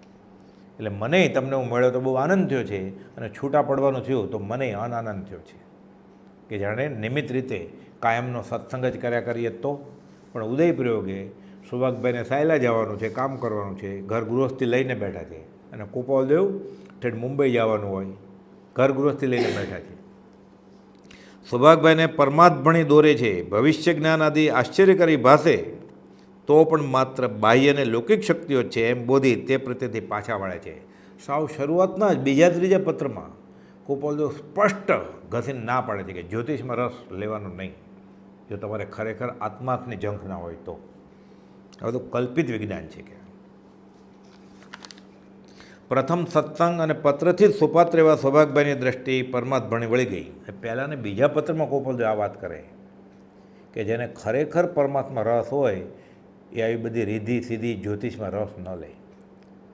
એટલે મને તમને હું મળ્યો તો બહુ આનંદ થયો છે, અને છૂટા પડવાનું થયું તો મને અનાનંદ થયો છે કે જાણે નિમિત્ત રીતે કાયમનો સત્સંગ જ કર્યા કરીએ તો. પણ ઉદય પ્રયોગે સૌભાગભાઈને સાયલા જવાનું છે, કામ કરવાનું છે, ઘર ગૃહસ્થી લઈને બેઠા છે, અને ગોપાલદેવ ઠેઠ મુંબઈ જવાનું હોય, ઘર ગૃહસ્થી લઈને બેઠા છે. સૌભાગભાઈને પરમાત્મણી દોરે છે. ભવિષ્ય જ્ઞાન આદિ આશ્ચર્યકારી ભાષે તો પણ માત્ર બાહ્ય અને લૌકિક શક્તિઓ જ છે એમ બોધી તે પ્રત્યેથી પાછા વળે છે. સાવ શરૂઆતના જ બીજા ત્રીજા પત્રમાં ગોપાલદેવ સ્પષ્ટ ઘસીને ના પાડે છે કે જ્યોતિષમાં રસ લેવાનો નહીં, જો તમારે ખરેખર આત્માર્થની ઝંખ ના હોય તો. હવે તો કલ્પિત વિજ્ઞાન છે કે પ્રથમ સત્સંગ અને પત્રથી જ સુપાત્ર એવા સૌભાગભાઈની દ્રષ્ટિ પરમાત્માની વળી ગઈ. પહેલાં ને બીજા પત્રમાં ગોપાલદેવ આ વાત કરે કે જેને ખરેખર પરમાત્મા રસ હોય એ આવી બધી રીધી સીધી જ્યોતિષમાં રસ ન લે.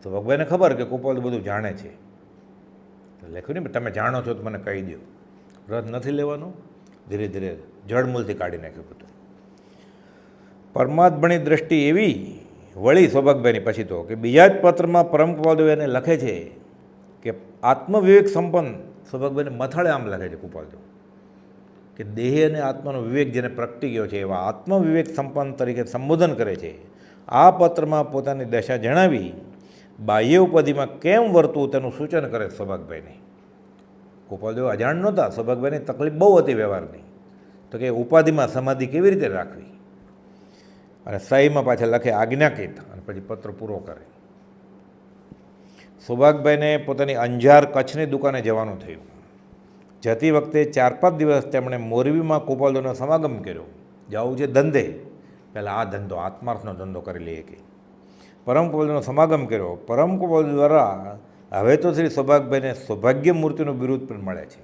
સૌભાગભાઈને ખબર કે ગોપાલદેવ બધું જાણે છે, લખ્યું ને તમે જાણો છો તો મને કહી દો. રસ નથી લેવાનો, ધીરે ધીરે જળમૂળથી કાઢી નાખ્યું બધું. પરમાત્માની દ્રષ્ટિ એવી વળી સૌભાગભાઈની પછી તો કે બીજા જ પત્રમાં પરમ ગોપાલદેવ એને લખે છે કે આત્મવિવેક સંપન્ન સૌભાગભાઈને મથાળે આમ લખે છે ગોપાલદેવ કે દેહ અને આત્માનો વિવેક જેને પ્રગટી ગયો છે એવા આત્મવિવેક સંપન્ન તરીકે સંબોધન કરે છે. આ પત્રમાં પોતાની દશા જણાવી બાહ્ય ઉપાધિમાં કેમ વર્તવું તેનું સૂચન કરે સૌભાગભાઈને. ગોપાલદેવ અજાણ નહોતા, સૌભાગભાઈની તકલીફ બહુ હતી વ્યવહારની, તો કે ઉપાધિમાં સમાધિ કેવી રીતે રાખવી, અને સહીમાં પાછા લખે આજ્ઞાકિત, અને પછી પત્ર પૂરો કરે. સૌભાગભાઈને પોતાની અંજાર કચ્છની દુકાને જવાનું થયું. જતી વખતે 4-5 દિવસ તેમણે મોરબીમાં ગોપાલદેવનો સમાગમ કર્યો. જવું છે ધંધે, પહેલાં આ ધંધો આત્માર્થનો ધંધો કરી લઈએ કે પરમ ગોપાલદેવનો સમાગમ કર્યો. પરમ ગોપાલદેવ દ્વારા હવે તો શ્રી સૌભાગભાઈને સૌભાગ્ય મૂર્તિનું બિરુદ પણ મળે છે.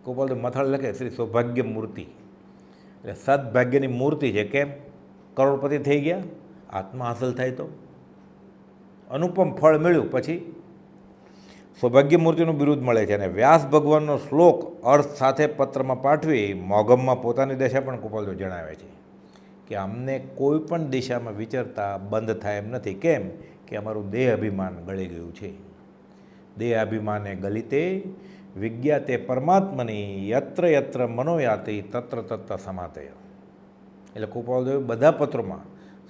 ગોપાલદેવ મથાળ લખે શ્રી સૌભાગ્ય મૂર્તિ, એટલે સદભાગ્યની મૂર્તિ છે. કેમ? કરોડપતિ થઈ ગયા, આત્મા હાંસલ થાય તો અનુપમ ફળ મળ્યું, પછી સૌભાગ્ય મૂર્તિનું બિરુદ મળે છે. અને વ્યાસ ભગવાનનો શ્લોક અર્થ સાથે પત્રમાં પાઠવી મોગમમાં પોતાની દશા પણ ગોપાલદેવ જણાવે છે કે અમને કોઈ પણ દિશામાં વિચરતા બંધ થાય એમ નથી. કેમ કે અમારું દેહ અભિમાન ગળી ગયું છે. દેહ અભિમાને ગલિતે વિજ્ઞાતે પરમાત્મની યત્ર યત્ર મનોયાતિ તત્ર તત્ર સમાતય. એટલે ગોપાલદેવ બધા પત્રોમાં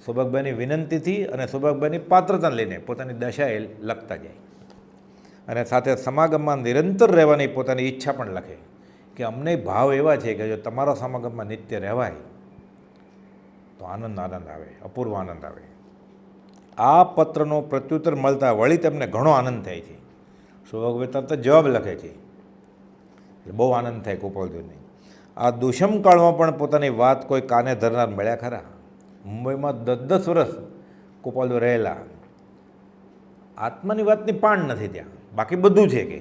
સૌભાગભાઈની વિનંતીથી અને સૌભાગભાઈની પાત્રતાને લઈને પોતાની દશાએ લખતા જાય, અને સાથે સમાગમમાં નિરંતર રહેવાની પોતાની ઈચ્છા પણ લખે કે અમને ભાવ એવા છે કે જો તમારા સમાગમમાં નિત્ય રહેવાય તો આનંદ આવે, અપૂર્વ આનંદ આવે. આ પત્રનો પ્રત્યુત્તર મળતા વળી તેમને ઘણો આનંદ થાય છે. સૌભાગભાઈ તરત જ જવાબ લખે છે, એટલે બહુ આનંદ થાય ગોપાલદેવને. આ દુષ્મકાળમાં પણ પોતાની વાત કોઈ કાને ધરનાર મળ્યા ખરા? મુંબઈમાં 10-10 વર્ષ ગોપાલદેવ રહેલા. આત્માની વાતની પાણ નથી ત્યાં, બાકી બધું છે કે,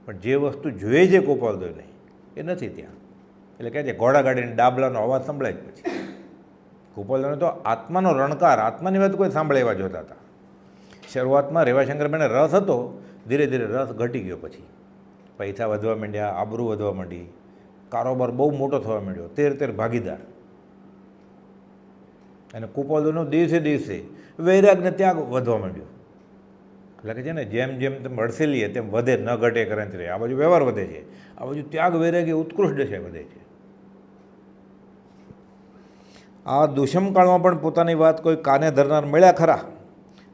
પણ જે વસ્તુ જોઈએ છે ગોપાલદેવને એ નથી ત્યાં. એટલે કહે છે ઘોડાગાડીને ડાબલાનો અવાજ સંભળાય જ પછી. ગોપાલદેવને તો આત્માનો રણકાર, આત્માની વાત કોઈ સાંભળે એવા જોતા હતા. શરૂઆતમાં રેવાશંકરભાઈને રસ હતો, ધીરે ધીરે રસ ઘટી ગયો. પછી પૈસા વધવા માંડ્યા, આબરૂ વધવા માંડી, કારોબાર બહુ મોટો થવા માંડ્યો, 13 ભાગીદાર. અને ગોપાલદેવનો દિવસે દિવસે વૈરાગને ત્યાગ વધવા માંડ્યો. એટલે કે છે ને જેમ જેમ તમે હડસેલીએ તેમ વધે, ન ઘટે કરંત રહે. આ બાજુ વ્યવહાર વધે છે, આ બાજુ ત્યાગ વૈરાગી ઉત્કૃષ્ટ દશા વધે છે. આ દુષ્મકાળમાં પણ પોતાની વાત કોઈ કાને ધરનાર મળ્યા ખરા?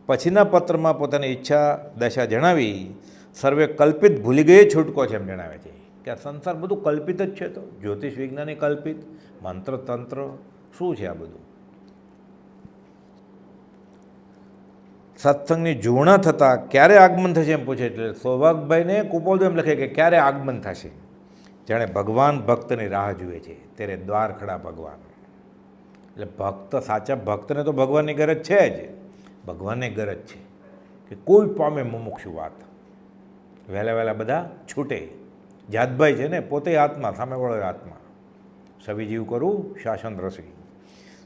પછીના પત્રમાં પોતાની ઈચ્છા દશા જણાવી સર્વે કલ્પિત ભૂલી ગયે છૂટકો છે એમ જણાવે છે કે આ સંસાર બધું કલ્પિત જ છે. તો જ્યોતિષ વિજ્ઞાની કલ્પિત, મંત્ર તંત્ર શું છે આ બધું? સત્સંગની જૂણા થતાં ક્યારે આગમન થશે એમ પૂછે. એટલે સૌભાગભાઈને ગોપાલદેવ એમ લખે કે ક્યારે આગમન થશે? જાણે ભગવાન ભક્તની રાહ જુએ છે ત્યારે દ્વાર ખડા ભગવાન. એટલે ભક્ત, સાચા ભક્તને તો ભગવાનની ગરજ છે જ, ભગવાનને ગરજ છે કે કોઈ પામે મુમુક્ષુ વાત, વહેલા વહેલા બધા છૂટે. જાતભાઈ છે ને પોતે આત્મા, સામેવાળો આત્મા. સવિજીવ કરું શાસન રસી.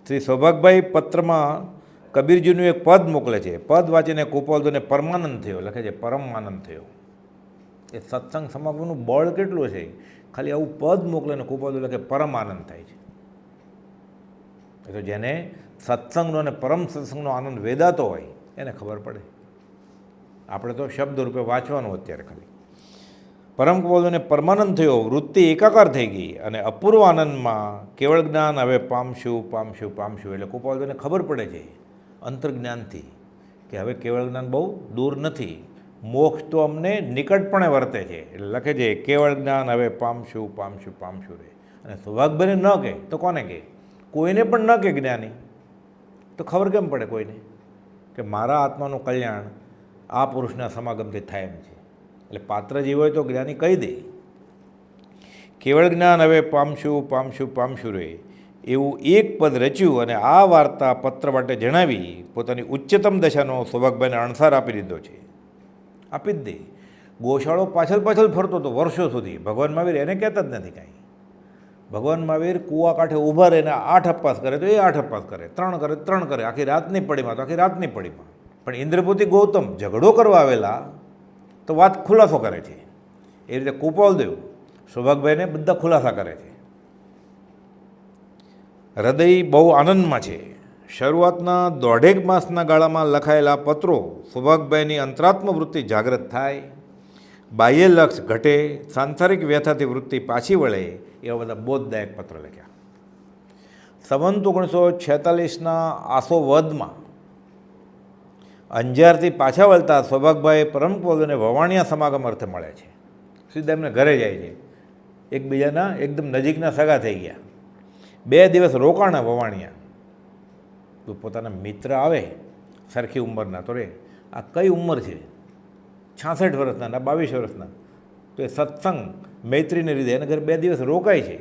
શ્રી સૌભાગભાઈ પત્રમાં કબીરજીનું એક પદ મોકલે છે. પદ વાંચીને ગોપાલદેવને પરમાનંદ થયો, લખે છે પરમ આનંદ થયો. એ સત્સંગ સમાગમનું બળ કેટલું છે, ખાલી આવું પદ મોકલે ને ગોપાલદેવ લખે પરમ આનંદ થાય છે. એ તો જેને સત્સંગનો અને પરમ સત્સંગનો આનંદ વેદાતો હોય એને ખબર પડે. આપણે તો શબ્દ રૂપે વાંચવાનું અત્યારે ખાલી. પરમ ગોપાલદેવને પરમાનંદ થયો, વૃત્તિ એકાકાર થઈ ગઈ અને અપૂર્વ આનંદમાં કેવળ જ્ઞાન હવે પામશું પામશું પામશું. એટલે ગોપાલદેવને ખબર પડે છે અંતર્જ્ઞાનથી કે હવે કેવળ જ્ઞાન બહુ દૂર નથી, મોક્ષ તો અમને નિકટપણે વર્તે છે. એટલે લખે છે કેવળ જ્ઞાન હવે પામશું પામશું પામશું રે. અને સૌભાગ્યને ન કહે તો કોને કહે? કોઈને પણ ન કહે જ્ઞાની તો ખબર કેમ પડે કોઈને કે મારા આત્માનું કલ્યાણ આ પુરુષના સમાગમથી થાય એમ છે. એટલે પાત્ર જીવ હોય તો જ્ઞાની કહી દે કેવળ જ્ઞાન હવે પામશું પામશું પામશું રે એવું એક પદ રચ્યું અને આ વાર્તા પત્ર માટે જણાવી પોતાની ઉચ્ચતમ દશાનો સૌભાગભાઈને અણસાર આપી દીધો છે. આપી જ દે. ગોશાળો પાછળ પાછળ ફરતો હતો વર્ષો સુધી. ભગવાન મહાવીર એને કહેતા જ નથી કાંઈ. ભગવાન મહાવીર કૂવા કાંઠે ઊભા રહીને 8 અપવાસ કરે તો એ 8 અપવાસ કરે, 3 કરે, આખી રાતની પડીમાં તો આખી રાતની પડીમાં. પણ ઇન્દ્રપતિ ગૌતમ ઝઘડો કરવા આવેલા તો વાત ખુલાસો કરે છે. એ રીતે કુપાલદેવ સૌભાગભાઈને બધા ખુલાસા કરે છે. હૃદય બહુ આનંદમાં છે. શરૂઆતના 1.5 માસના ગાળામાં લખાયેલા પત્રો સૌભાગભાઈની અંતરાત્મ વૃત્તિ જાગૃત થાય, બાહ્ય લક્ષ ઘટે, સાંસારિક વ્યથાથી વૃત્તિ પાછી વળે એવા બધા બોધદાયક પત્ર લખ્યા. સંવંત 1946ના આસો વદમાં અંજારથી પાછા વળતા સૌભાગભાઈ પરમપોદને વવાણિયા સમાગમ અર્થે મળે છે. સીધા એમને ઘરે જાય છે. એકબીજાના એકદમ નજીકના સગા થઈ ગયા. 2 દિવસ રોકાણા વવાણિયા. તો પોતાના મિત્ર આવે સરખી ઉંમરના તો રે આ કઈ ઉંમર છે 66 વર્ષના ના 22 વર્ષના તો એ સત્સંગ મૈત્રીને લીધે એને ઘરે 2 દિવસ રોકાય છે.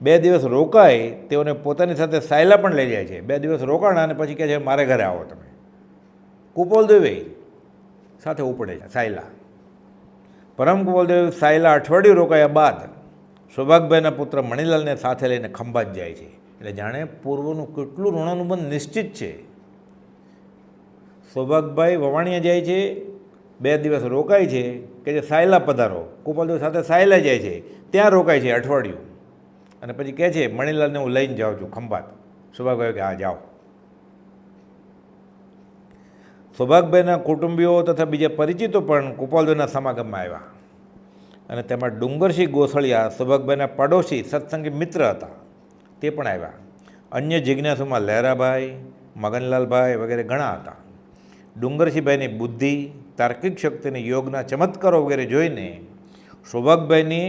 2 દિવસ રોકાય તેઓને પોતાની સાથે સાયલા પણ લઈ જાય છે. 2 દિવસ રોકાણા અને પછી કહે છે મારે ઘરે આવો તમે. કુપાલદેવે સાથે ઉપડે છે સાયલા. પરમ કુપાલદેવ સાયલા અઠવાડિયું રોકાયા બાદ સૌભાગભાઈના પુત્ર મણિલાલને સાથે લઈને ખંભાત જાય છે. એટલે જાણે પૂર્વનું કેટલું ઋણાનુબંધ નિશ્ચિત છે. સૌભાગભાઈ વવાણિયા જાય છે, 2 દિવસ રોકાય છે કે જે સાયલા પધારો. કુપાલદેવ સાથે સાયલા જાય છે, ત્યાં રોકાય છે અઠવાડિયું અને પછી કહે છે મણિલાલને હું લઈને જાઉં છું ખંભાત. સૌભાગભાઈ કે હા જાઓ. સૌભાગભાઈના કુટુંબીઓ તથા બીજા પરિચિતો પણ કુપાલદેવના સમાગમમાં આવ્યા અને તેમાં ડુંગરસિંહ ગોસળિયા સૌભાગભાઈના પડોશી સત્સંગી મિત્ર હતા તે પણ આવ્યા. અન્ય જિજ્ઞાસુમાં લહેરાભાઈ, મગનલાલભાઈ વગેરે ઘણા હતા. ડુંગરસિંહભાઈની બુદ્ધિ, તાર્કિક શક્તિની યોગના ચમત્કારો વગેરે જોઈને સૌભાગભાઈની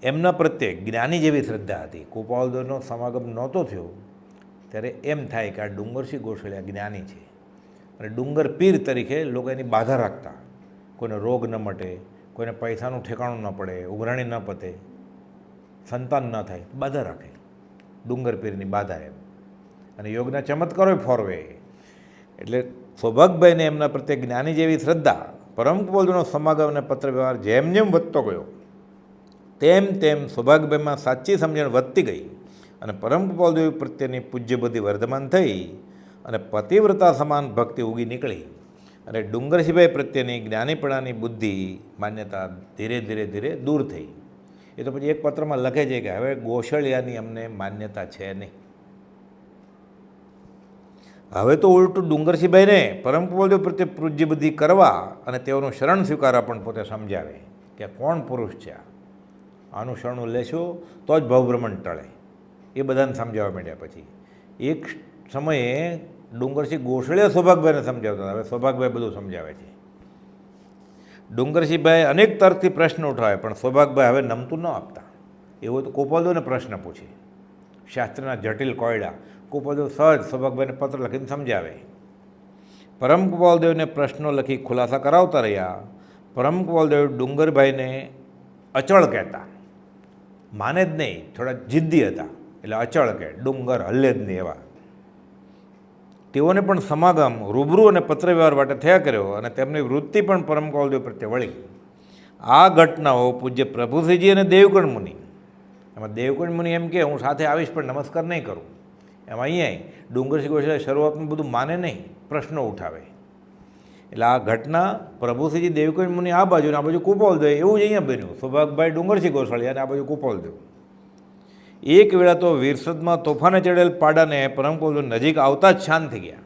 એમના પ્રત્યે જ્ઞાની જેવી શ્રદ્ધા હતી. કુપાલદેવનો સમાગમ નહોતો થયો ત્યારે એમ થાય કે આ ડુંગરસિંહ ગોસળિયા જ્ઞાની છે અને ડુંગર પીર તરીકે લોકો એની બાધા રાખતા. કોઈને રોગ ન મટે, કોઈને પૈસાનું ઠેકાણું ન પડે, ઉઘરાણી ન પતે, સંતાન ન થાય, બાધા રાખે. ડુંગર પીરની બાધા એમ અને યોગના ચમત્કારો ફોરવે. એટલે સૌભાગભાઈને એમના પ્રત્યે જ્ઞાની જેવી શ્રદ્ધા. પરમ કુપાલદેવનો સમાગમ અને પત્ર વ્યવહાર જેમ જેમ વધતો ગયો તેમ તેમ સૌભાગભાઈમાં સાચી સમજણ વધતી ગઈ અને પરમ કુપાલદેવ પ્રત્યેની પૂજ્ય બુદ્ધિ વર્ધમાન થઈ અને પતિવ્રતા સમાન ભક્તિ ઉગી નીકળી અને ડુંગરસિંહભાઈ પ્રત્યેની જ્ઞાનીપણાની બુદ્ધિ માન્યતા ધીરે ધીરે ધીરે દૂર થઈ. એ તો પછી એક પત્રમાં લખે છે કે હવે ગોસળિયાની અમને માન્યતા છે નહીં. હવે તો ઉલટું ડુંગરસિંહભાઈને પરમ કુપાલદેવ પ્રત્યે પૂજ્ય બુદ્ધિ કરવા અને તેઓનું શરણ સ્વીકારવા પણ પોતે સમજાવે કે કોણ પુરુષ છે આનું શરણું લેશો તો જ ભવભ્રમણ ટળે. એ બધાને સમજાવવા માંડ્યા. પછી એક સમયે ડુંગરસિંહ ગોસળિયા સૌભાગભાઈને સમજાવતા. હવે સૌભાગભાઈ બધું સમજાવે છે. ડુંગરસિંહભાઈ અનેક તર્કથી પ્રશ્ન ઉઠાવે પણ સૌભાગભાઈ હવે નમતું ન આપતા. એવો તો કુપાલદેવને પ્રશ્ન પૂછે. શાસ્ત્રના જટિલ કોયડા કુપાલદેવ સહજ સૌભાગભાઈને પત્ર લખીને સમજાવે. પરમ કુપાલદેવને પ્રશ્નો લખી ખુલાસા કરાવતા રહ્યા. પરમ કુપાલદેવ ડુંગરભાઈને અચળ કહેતા. માને જ નહીં, થોડા જિદ્દી હતા એટલે અચળ કહે, ડુંગર હલ્લે જ નહીં એવા. તેઓને પણ સમાગમ રૂબરૂ અને પત્રવ્યવહાર માટે થયા કર્યો અને તેમની વૃત્તિ પણ પરમ કુપાલદેવ પ્રત્યે વળી. આ ઘટનાઓ પૂજ્ય પ્રભુશ્રીજી અને દેવગણ મુનિ, એમાં દેવગણ મુનિ એમ કે હું સાથે આવીશ પણ નમસ્કાર નહીં કરું. એમાં અહીંયા ડુંગરસિંહ ગોસળિયા શરૂઆતમાં બધું માને નહીં, પ્રશ્નો ઉઠાવે. એટલે આ ઘટના પ્રભુશ્રીજી દેવગણ મુનિ આ બાજુ ને આ બાજુ કુપાલદેવ એવું જ અહીંયા બન્યું. સૌભાગભાઈ ડુંગરસિંહ ગોસળિયા અને આ બાજુ કુપાલદેવ. એક વેળા તો વીરસદમાં તોફાને ચડેલ પાડાને પરમ કુપાલદેવ નજીક આવતા જ શાંત થઈ ગયા.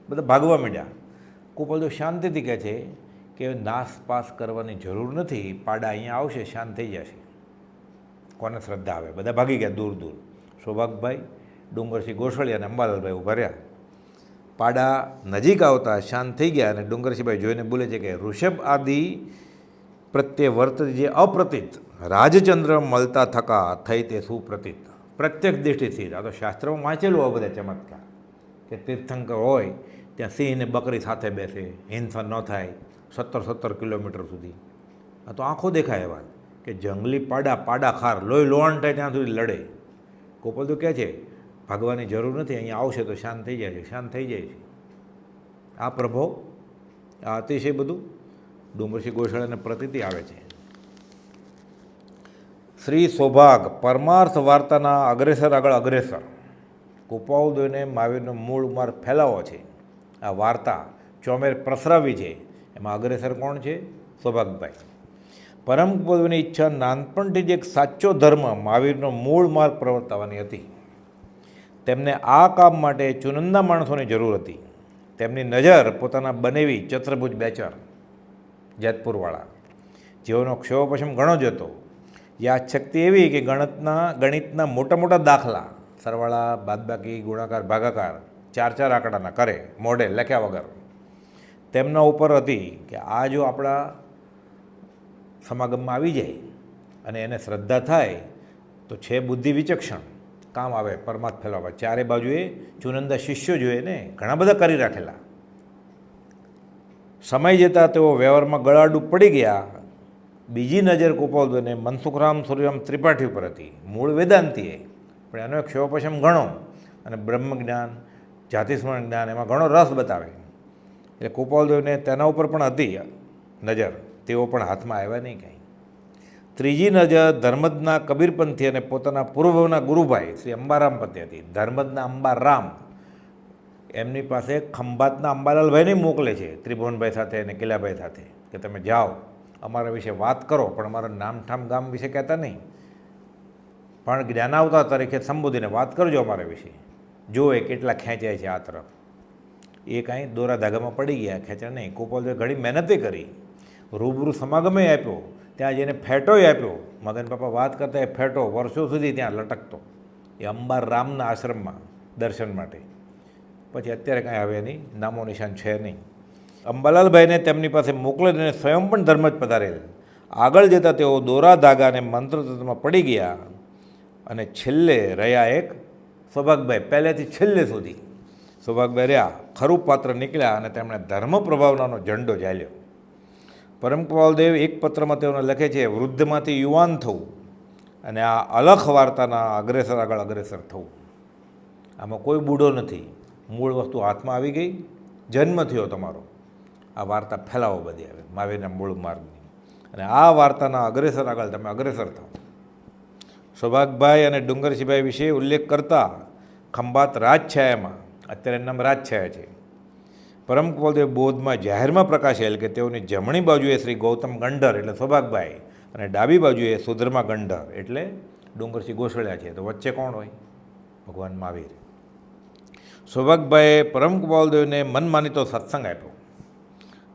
બધા ભાગવા માંડ્યા. કુપાલદેવ શાંતિથી કહે છે કે નાસપાસ કરવાની જરૂર નથી, પાડા અહીંયા આવશે, શાંત થઈ જશે. કોને શ્રદ્ધા આવે? બધા ભાગી ગયા દૂર દૂર. સૌભાગભાઈ, ડુંગરસિંહ ગોસળિયા અને અંબાલાલભાઈ ઊભા રહ્યા. પાડા નજીક આવતા શાંત થઈ ગયા અને ડુંગરસિંહભાઈ જોઈને બોલે છે કે ઋષભ આદિ પ્રત્યે વર્ત જે અપ્રતીત રાજચંદ્ર મળતા થકા થઈ તે સુપ્રતીત. પ્રત્યક્ષ દૃષ્ટિથી આ તો શાસ્ત્રમાં વાંચેલું આ બધા ચમત્કાર કે તીર્થંકર હોય ત્યાં સિંહને બકરી સાથે બેસે, હિંસા ન થાય 17 કિલોમીટર સુધી. આ તો આંખો દેખાય એવા કે જંગલી પાડા ખાર લોહી લોહણ થાય ત્યાં સુધી લડે. ગોપાલ તો કહે છે ભાગવાની જરૂર નથી, અહીંયા આવશે તો શાંત થઈ જાય છે, શાંત થઈ જાય છે. આ પ્રભાવ, આ અતિશય બધું ડુંગરસિંહ ગોશાળાને પ્રતીતિ આવે છે. શ્રી સૌભાગ પરમાર્થ વાર્તાના અગ્રેસર આગળ અગ્રેસર કુપાઉદયને મહાવીરનો મૂળ માર્ગ ફેલાવો છે. આ વાર્તા ચોમેર પ્રસરાવી છે. એમાં અગ્રેસર કોણ છે? સૌભાગભાઈ. પરમ કુપાઉદયની ઈચ્છા નાનપણથી જ એક સાચો ધર્મ મહાવીરનો મૂળ માર્ગ પ્રવર્તાવવાની હતી. તેમને આ કામ માટે ચુનંદા માણસોની જરૂર હતી. તેમની નજર પોતાના બનેવી ચત્રભુજ બેચર જેતપુરવાળા જેઓનો ક્ષયોપશમ ઘણો જ હતો. યાદશક્તિ એવી કે ગણિતના મોટા મોટા દાખલા સરવાળા, બાદબાકી, ગુણાકાર, ભાગાકાર 4 આંકડાના કરે મોઢે લખ્યા વગર. તેમના ઉપર હતી કે આ જો આપણા સમાગમમાં આવી જાય અને એને શ્રદ્ધા થાય તો છે બુદ્ધિ વિચક્ષણ, કામ આવે પરમાર્થ ફેલાવવા. ચારે બાજુએ ચુનંદા શિષ્યો જોઈએ ને, ઘણા બધા કરી રાખેલા. સમય જતાં તેઓ વ્યવહારમાં ગળાડૂબ પડી ગયા. બીજી નજર કુપાઉદયને મનસુખરામ સૂર્યરામ ત્રિપાઠી ઉપર હતી. મૂળ વેદાંતીએ, પણ એનો એક ક્ષયોપશમ ઘણો અને બ્રહ્મજ્ઞાન, જાતિસ્મરણ જ્ઞાન એમાં ઘણો રસ બતાવે. એટલે કુપાઉદયને તેના ઉપર પણ હતી નજર, તેઓ પણ હાથમાં આવ્યા નહીં કાંઈ. ત્રીજી નજર ધર્મદના કબીરપંથી અને પોતાના પૂર્વના ગુરુભાઈ શ્રી અંબારામ પતે હતી. ધર્મદના અંબારામ એમની પાસે ખંભાતના અંબાલાલભાઈને મોકલે છે ત્રિભુવનભાઈ સાથે અને કિલાભાઈ સાથે કે તમે જાઓ અમારા વિશે વાત કરો, પણ અમારા નામઠામ ગામ વિશે કહેતા નહીં, પણ જ્ઞાનાવતાર તરીકે સંબોધીને વાત કરજો અમારા વિશે. જો એ કેટલા ખેંચાય છે આ તરફ. એ કાંઈ દોરા ધાગામાં પડી ગયા, ખેંચ્યા નહીં. કુપાઉદયે ઘણી મહેનતે કરી, રૂબરૂ સમાગમે આપ્યો, ત્યાં જઈને ફેટોય આપ્યો. મગન બાપા વાત કરતા એ ફેટો વર્ષો સુધી ત્યાં લટકતો એ અંબારામના આશ્રમમાં દર્શન માટે. પછી અત્યારે કાંઈ આવે નહીં, નામો નિશાન છે નહીં. અંબાલાલભાઈને તેમની પાસે મોકલીને સ્વયં પણ ધર્મ જ પધારેલ. આગળ જતાં તેઓ દોરા ધાગા અને મંત્રતંત્રમાં પડી ગયા અને છેલ્લે રહ્યા એક સૌભાગભાઈ. પહેલેથી છેલ્લે સુધી સૌભાગભાઈ રહ્યા. ખરું પાત્ર નીકળ્યા અને તેમણે ધર્મ પ્રભાવનાનો ઝંડો ઝાલ્યો. પરમ કુપાઉદય એક પત્રમાં તેઓને લખે છે વૃદ્ધમાંથી યુવાન થવું અને આ અલખ વાર્તાના અગ્રેસર આગળ અગ્રેસર થવું. આમાં કોઈ બૂઢો નથી, મૂળ વસ્તુ હાથમાં આવી ગઈ, જન્મ થયો તમારો. આ વાર્તા ફેલાવો બધી આવે મહાવીરના મૂળ માર્ગની, અને આ વાર્તાના અગ્રેસર આગળ તમે અગ્રેસર થાઓ. સૌભાગભાઈ અને ડુંગરસિંહભાઈ વિશે ઉલ્લેખ કરતા ખંભાત રાજછાયામાં, અત્યારે એનું નામ રાજછાયા છે, પરમ કુપાઉદય બોધમાં જાહેરમાં પ્રકાશેલ કે તેઓની જમણી બાજુએ શ્રી ગૌતમ ગંઢર એટલે સૌભાગભાઈ અને ડાબી બાજુએ સુધર્મા ગંઢર એટલે ડુંગરસિંહ ગોસળિયા છે. તો વચ્ચે કોણ હોય? ભગવાન મહાવીર. સૌભાગભાઈએ પરમ કુપાઉદયને મનમાનીતો સત્સંગ આપ્યો.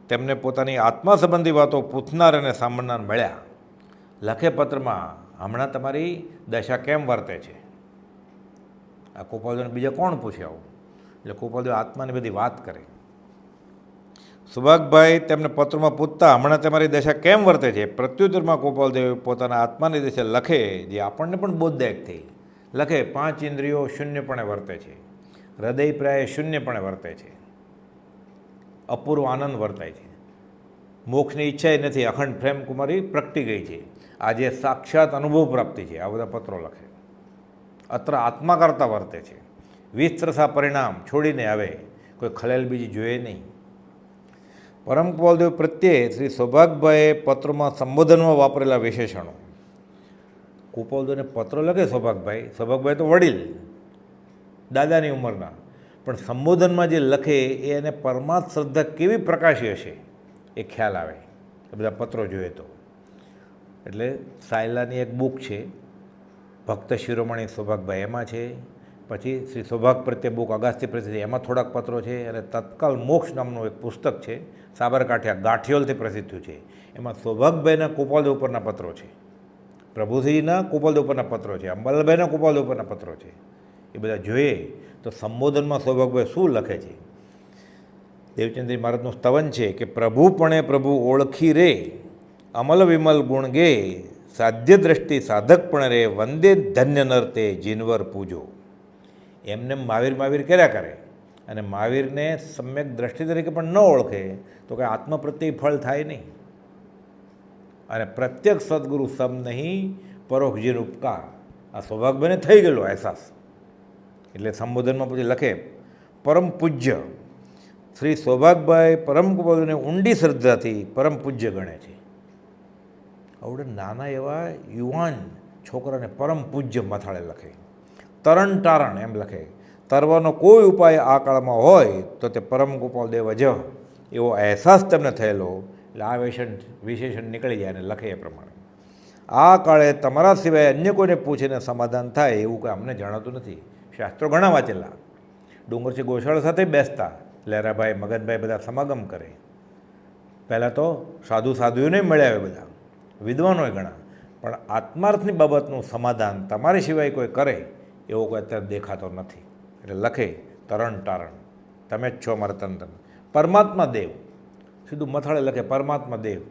તેમને પોતાની આત્મા સંબંધી વાતો પૂછનાર અને સાંભળનાર મળ્યા. લખે પત્રમાં હમણાં તમારી દશા કેમ વર્તે છે. આ કુપાઉદયને બીજા કોણ પૂછે આવું? એટલે કુપાઉદય આત્માની બધી વાત કરે. સૌભાગભાઈ તેમને પત્રમાં પૂછતા હમણાં તમારી દશા કેમ વર્તે છે. પ્રત્યુત્તરમાં કુપાઉદય પોતાના આત્માની દિશા લખે, જે આપણને પણ બોધદાયક થઈ. લખે 5 ઇન્દ્રિયો શૂન્યપણે વર્તે છે, હૃદય પ્રાય શૂન્યપણે વર્તે છે, અપૂર્વ આનંદ વર્તાય છે, મોક્ષની ઈચ્છા નથી, અખંડ પ્રેમકુમારી પ્રગટી ગઈ છે, આજે સાક્ષાત અનુભવ પ્રાપ્તિ છે. આ બધા પત્રો લખે. અત્ર આત્મા કરતાં વર્તે છે, વિસ્તરસા પરિણામ છોડીને આવે, કોઈ ખલેલ બીજી જોઈએ નહીં. પરમ કુપાઉદય પ્રત્યે શ્રી સૌભાગભાઈએ પત્રોમાં સંબોધનમાં વાપરેલા વિશેષણો. કુપાઉદયને પત્રો લખે સૌભાગભાઈ તો વડીલ દાદાની ઉંમરના, પણ સંબોધનમાં જે લખે એ એને પરમાર્થ શ્રદ્ધા કેવી પ્રકાશી હશે એ ખ્યાલ આવે એ બધા પત્રો જોઈએ તો. એટલે સાયલાની એક બુક છે ભક્ત શિરોમણી સૌભાગભાઈ, એમાં છે. પછી શ્રી સૌભાગ પ્રત્યે બુક અગાસ્તી પ્રસિદ્ધ, એમાં થોડાક પત્રો છે. અને તત્કાલ મોક્ષ નામનું એક પુસ્તક છે, સાબરકાંઠિયા ગાંઠિયોલથી પ્રસિદ્ધ થયું છે. એમાં સૌભાગભાઈના કુપાઉદય ઉપરના પત્રો છે, પ્રભુશ્રીના કુપાઉદય ઉપરના પત્રો છે, અંબાલાલભાઈના કુપાઉદય ઉપરના પત્રો છે. એ બધા જોઈએ તો સંબોધનમાં સૌભાગભાઈ શું લખે છે દેવચંદ્રી મહારાજનું સ્તવન છે કે પ્રભુપણે પ્રભુ ઓળખી રે, અમલ વિમલ ગુણ ગે, સાધ્ય દ્રષ્ટિ સાધકપણે રે, વંદે ધન્ય નર તે જીનવર પૂજો. એમને મહાવીર મહાવીર કર્યા કરે અને મહાવીરને સમ્યક દ્રષ્ટિ તરીકે પણ ન ઓળખે તો કંઈ આત્મ પ્રત્યે ફળ થાય નહીં. અને પ્રત્યક્ષ સદગુરુ સમ નહીં, પરોક્ષ જીન ઉપકાર. આ સૌભાગ્યને થઈ ગયેલો અહેસાસ. એટલે સંબોધનમાં પછી લખે, પરમ પૂજ્ય શ્રી સૌભાગભાઈ પરમ કૃપાળુને ઊંડી શ્રદ્ધાથી પરમ પૂજ્ય ગણે છે. આવડે નાના એવા યુવાન છોકરાને પરમ પૂજ્ય મથાળે લખે. તરણ તારણ એમ લખે, તરવાનો કોઈ ઉપાય આ કાળમાં હોય તો તે પરમ ગોપાલ દેવ જ એવો અહેસાસ તેમને થયેલો. એટલે આ વિશેષણ નીકળી જાય અને લખે એ પ્રમાણે, આ કાળે તમારા સિવાય અન્ય કોઈને પૂછીને સમાધાન થાય એવું કંઈ અમને જણાતું નથી. શાસ્ત્રો ઘણા વાંચેલા, ડુંગરસિંહ ગોશાળા સાથે બેસતા, લહેરાભાઈ મગનભાઈ બધા સમાગમ કરે. પહેલાં તો સાધુઓને મળ્યા આવે બધા, વિદ્વાનોય ઘણા, પણ આત્માર્થની બાબતનું સમાધાન તમારી સિવાય કોઈ કરે એવો કોઈ અત્યારે દેખાતો નથી. એટલે લખે તરણ તારણ, તમે જ છો મારા તન તન. પરમાત્મા દેવ, સીધું મથાળે લખે પરમાત્મા દેવ.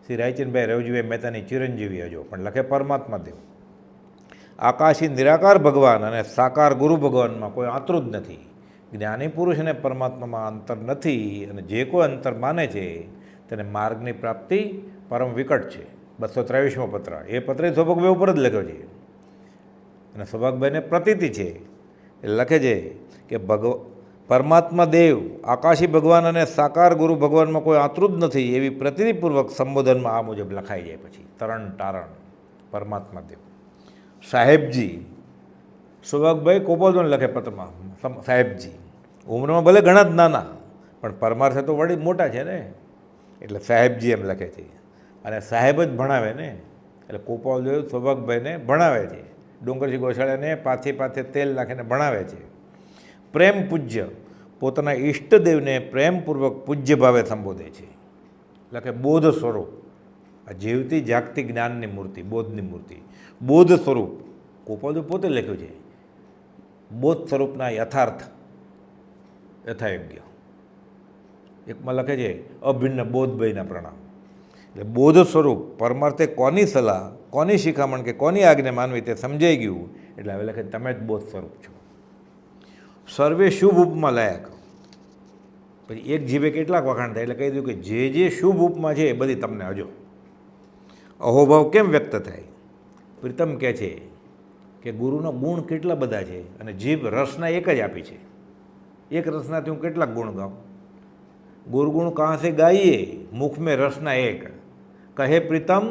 શ્રી રાયચંદભાઈ રવજીભાઈ મહેતાની ચિરંજીવી હજો, પણ લખે પરમાત્મા દેવ. આકાશી નિરાકાર ભગવાન અને સાકાર ગુરુ ભગવાનમાં કોઈ આંતરું જ નથી. જ્ઞાની પુરુષ અને પરમાત્મામાં અંતર નથી, અને જે કોઈ અંતર માને છે તેને માર્ગની પ્રાપ્તિ પરમ વિકટ છે. 223મો પત્ર, એ પત્ર સૌભાગભાઈ ઉપર જ લખ્યો છે. અને સૌભાગભાઈને પ્રતીતિ છે એ લખે છે કે પરમાત્મા દેવ, આકાશી ભગવાન અને સાકાર ગુરુ ભગવાનમાં કોઈ આંતરું જ નથી એવી પ્રતિતિપૂર્વક સંબોધનમાં આ મુજબ લખાઈ જાય. પછી તરણ તારણ પરમાત્મા દેવ. સાહેબજી, સૌભાગભાઈ કોપોલને લખે પત્રમાં, સાહેબજી ઉંમરમાં ભલે ઘણા જ નાના પણ પરમાર્થે તો વળી મોટા છે ને, એટલે સાહેબજી એમ લખે છે. અને સાહેબ જ ભણાવે ને, એટલે કોપાલદેવ સૌભાગભાઈને ભણાવે છે. ડુંગરસિંહ ગોશાળાને પાથે તેલ નાખીને ભણાવે છે. પ્રેમ પૂજ્ય, પોતાના ઈષ્ટદેવને પ્રેમપૂર્વક પૂજ્ય ભાવે સંબોધે છે. લખે બોધ સ્વરૂપ, આ જીવતી જાગતી જ્ઞાનની મૂર્તિ, બોધની મૂર્તિ, બોધ સ્વરૂપ. કોપાલદેવ પોતે લખ્યું છે, બોધ સ્વરૂપના યથાયોગ્ય. એકમાં લખે છે અભિન્ન બોધભાઈના પ્રણામ. એટલે બોધ સ્વરૂપ પરમાર્થે કોની સલાહ, કોની શિખામણ કે કોની આજ્ઞા માનવી તે સમજાઈ ગયું. એટલે હવે લખે તમે જ બોધ સ્વરૂપ છો. સર્વે શુભ ઉપમાં લાયક. પછી એક જીભે કેટલાક વખાણ થાય, એટલે કહી દઉં કે જે શુભ ઉપમાં છે એ બધી તમને હજો. અહોભાવ કેમ વ્યક્ત થાય? પ્રીતમ કહે છે કે ગુરુનો ગુણ કેટલા બધા છે, અને જીભ રસના એક જ આપી છે. એક રસનાથી હું કેટલાક ગુણ ગાઉં? ગુરુગુણ કહાં સે ગાઈએ, મુખ મેં રસના એક. કહે પ્રીતમ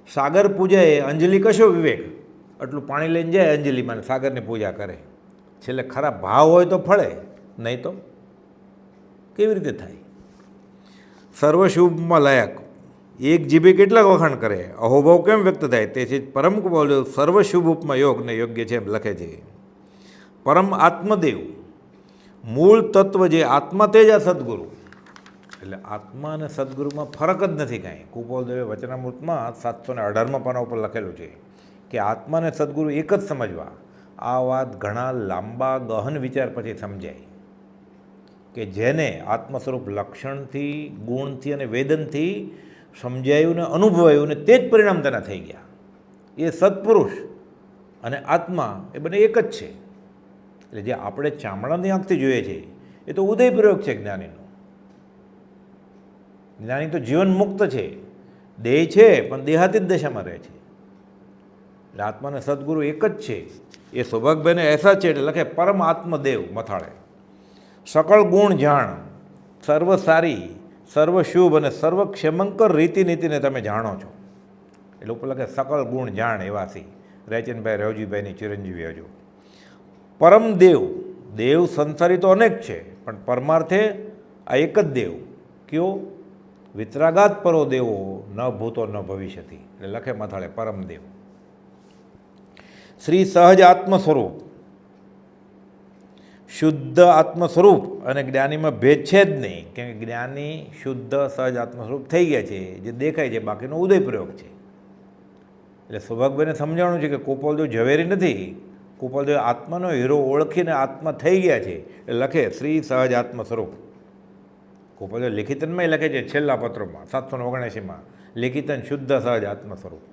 સાગર પૂજાએ અંજલિ કશો વિવેક. આટલું પાણી લઈને જાય અંજલિમાં, સાગરની પૂજા કરે. છેલ્લે ખરા ભાવ હોય તો ફળે, નહીં તો કેવી રીતે થાય? સર્વશુભમાં લાયક, એક જીભે કેટલાક વખાણ કરે, અહોભાવ કેમ વ્યક્ત થાય? તેથી પરમ બોલ્યો સર્વશુભ ઉપમાં યોગને યોગ્ય છે એમ લખે છે. પરમ આત્મદેવ, મૂળ તત્વ જે આત્મા તે જ આ સદગુરુ. એટલે આત્મા અને સદગુરુમાં ફરક જ નથી કાંઈ. કુપોલદેવે વચનામૃતમાં 718મા પાના ઉપર લખેલું છે કે આત્મા અને સદગુરુ એક જ સમજવા. આ વાત ઘણા લાંબા ગહન વિચાર પછી સમજાય કે જેને આત્મ સ્વરૂપ લક્ષણથી, ગુણથી અને વેદનથી સમજાયું ને અનુભવાયું ને તે જ પરિણામ તેના થઈ ગયા. એ સત્પુરુષ અને આત્મા એ બંને એક જ છે. એટલે જે આપણે ચામડાની આંખથી જોઈએ છે એ તો ઉદયપ્રયોગ છે જ્ઞાનીનો. જ્ઞાની તો જીવન મુક્ત છે, દેહ છે પણ દેહાતીત દશામાં રહે છે. એટલે આત્મા અને સદગુરુ એક જ છે એ સૌભાગભાઈને અહેસાસ છે. એટલે લખે પરમ આત્મદેવ મથાળે. સકળ ગુણ જાણ, સર્વ સારી, સર્વ શુભ અને સર્વ ક્ષેમંકર રીતિનીતિને તમે જાણો છો. એટલે ઉપર લખે સકળ ગુણ જાણ એવાથી રાયચંદભાઈ રવજીભાઈની ચિરંજીવી હજુ. પરમ દેવ, દેવ સંસારી તો અનેક છે પણ પરમાર્થે આ એક જ દેવ. કયો? વિતરાગાત પરો દેવો, ન ભૂતો ન ભવિષ્યથી. એટલે લખે મથાળે પરમદેવ. શ્રી સહજ આત્મ સ્વરૂપ, શુદ્ધ આત્મ સ્વરૂપ અને જ્ઞાનીમાં ભેદ છે જ નહીં. કેમ કે જ્ઞાની શુદ્ધ સહજ આત્મ સ્વરૂપ થઈ ગયા છે, જે દેખાય છે બાકીનો ઉદય પ્રયોગ છે. એટલે સૌભાગભાઈને સમજાવવાનું છે કે કોપાલદેવ ઝવેરી નથી. કોપાલદેવ આત્માનો હીરો ઓળખીને આત્મા થઈ ગયા છે. એટલે લખે શ્રી સહજ આત્મ સ્વરૂપ. ગોપાલ લેખિતનમાં લખે છે છેલ્લા પત્રોમાં 779માં, લેખિતન શુદ્ધ સહજ આત્મ સ્વરૂપ.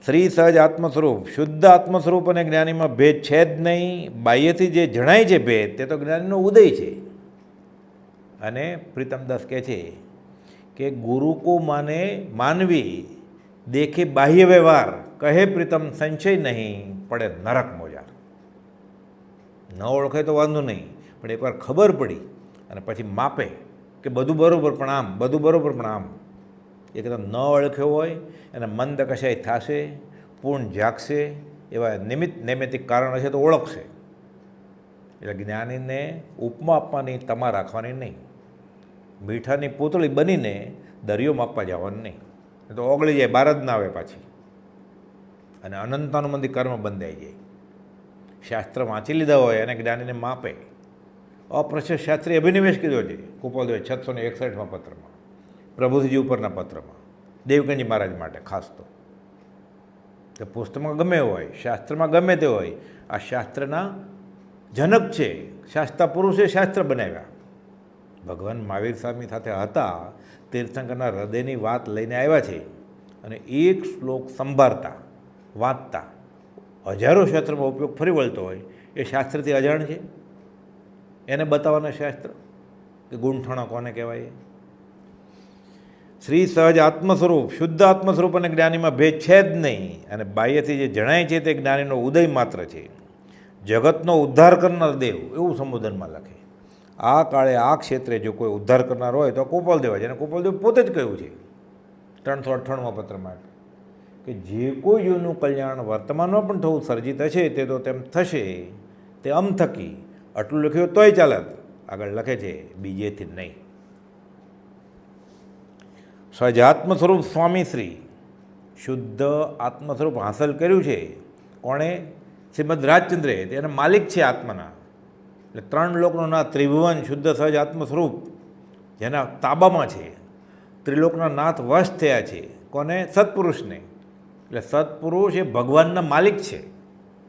શ્રી સહજ આત્મ સ્વરૂપ, શુદ્ધ આત્મ સ્વરૂપ અને જ્ઞાનીમાં ભેદ છે જ નહીં. બાહ્યથી જે જણાય છે ભેદ તે તો જ્ઞાનીનો ઉદય છે. અને પ્રીતમદાસ કહે છે કે ગુરુ કો માને માનવી દેખે બાહ્ય વ્યવહાર, કહે પ્રીતમ સંશય નહીં પડે નરક મોજાર. ન ઓળખે તો વાંધો નહીં, પણ એકવાર ખબર પડી અને પછી માપે કે બધું બરાબર પણ આમ, બધું બરાબર પણ આમ. એકદમ ન ઓળખ્યો હોય અને મંદ કશાય થશે, પૂર્ણ જાગશે, એવા નૈમિત્તિક કારણ હશે તો ઓળખશે. એટલે જ્ઞાનીને ઉપમા આપવાની તમા રાખવાની નહીં. મીઠાની પૂતળી બનીને દરિયો માપવા જવાનું નહીં, એ તો ઓગળી જાય, બહાર જ ના આવે પાછી, અને અનંતાનુબંધી કર્મ બંધાઈ જાય. શાસ્ત્ર વાંચી લીધા હોય અને જ્ઞાનીને માપે. અપ્રશસ્ત શાસ્ત્રી અભિનિવેશ કીધો છે ગોપાલદેવે 661માં પત્રમાં, પ્રભુજી ઉપરના પત્રમાં, દેવકંજી મહારાજ માટે ખાસ. તો પુસ્તકમાં ગમે હોય, શાસ્ત્રમાં ગમે તે હોય, આ શાસ્ત્રના જનક છે. શાસ્ત્રા પુરુષે શાસ્ત્ર બનાવ્યા. ભગવાન મહાવીર સ્વામી સાથે હતા, તીર્થંકરના હૃદયની વાત લઈને આવ્યા છે, અને એક શ્લોક સંભાળતા વાંચતા હજારો શાસ્ત્રમાં ઉપયોગ ફરી વળતો હોય, એ શાસ્ત્રથી અજાણ છે. એને બતાવવાના શાસ્ત્ર કે ગુંઠણો કોને કહેવાય. શ્રી સહજ આત્મ સ્વરૂપ, શુદ્ધ આત્મ સ્વરૂપ અને જ્ઞાનીમાં ભેદ છે જ નહીં. અને બાહ્યથી જે જણાય છે તે જ્ઞાનીનો ઉદય માત્ર છે. જગતનો ઉદ્ધાર કરનાર દેવ, એવું સંબોધનમાં લખે. આ કાળે આ ક્ષેત્રે જો કોઈ ઉદ્ધાર કરનાર હોય તો ગોપાલદેવ છે. અને ગોપાલદેવ પોતે જ કહ્યું છે 398માં પત્રમાં કે જે કોઈ જીવનું કલ્યાણ વર્તમાનમાં પણ થવું સર્જિત હશે તે તો તેમ થશે, તે અમ થકી. આટલું લખ્યું તોય ચાલત. આગળ લખે છે બીજેથી નહીં. સહજાત્મ સ્વરૂપ સ્વામીશ્રી, શુદ્ધ આત્મ સ્વરૂપ હાંસલ કર્યું છે કોણે? શ્રીમદ રાજચંદ્રે. તેના માલિક છે આત્માના. એટલે 3 લોકનો નાથ ત્રિભુવન શુદ્ધ સહજ આત્મ સ્વરૂપ જેના તાબામાં છે. ત્રિલોકના નાથ વશ થયા છે કોને? સત્પુરુષને. એટલે સત્પુરુષ એ ભગવાનના માલિક છે.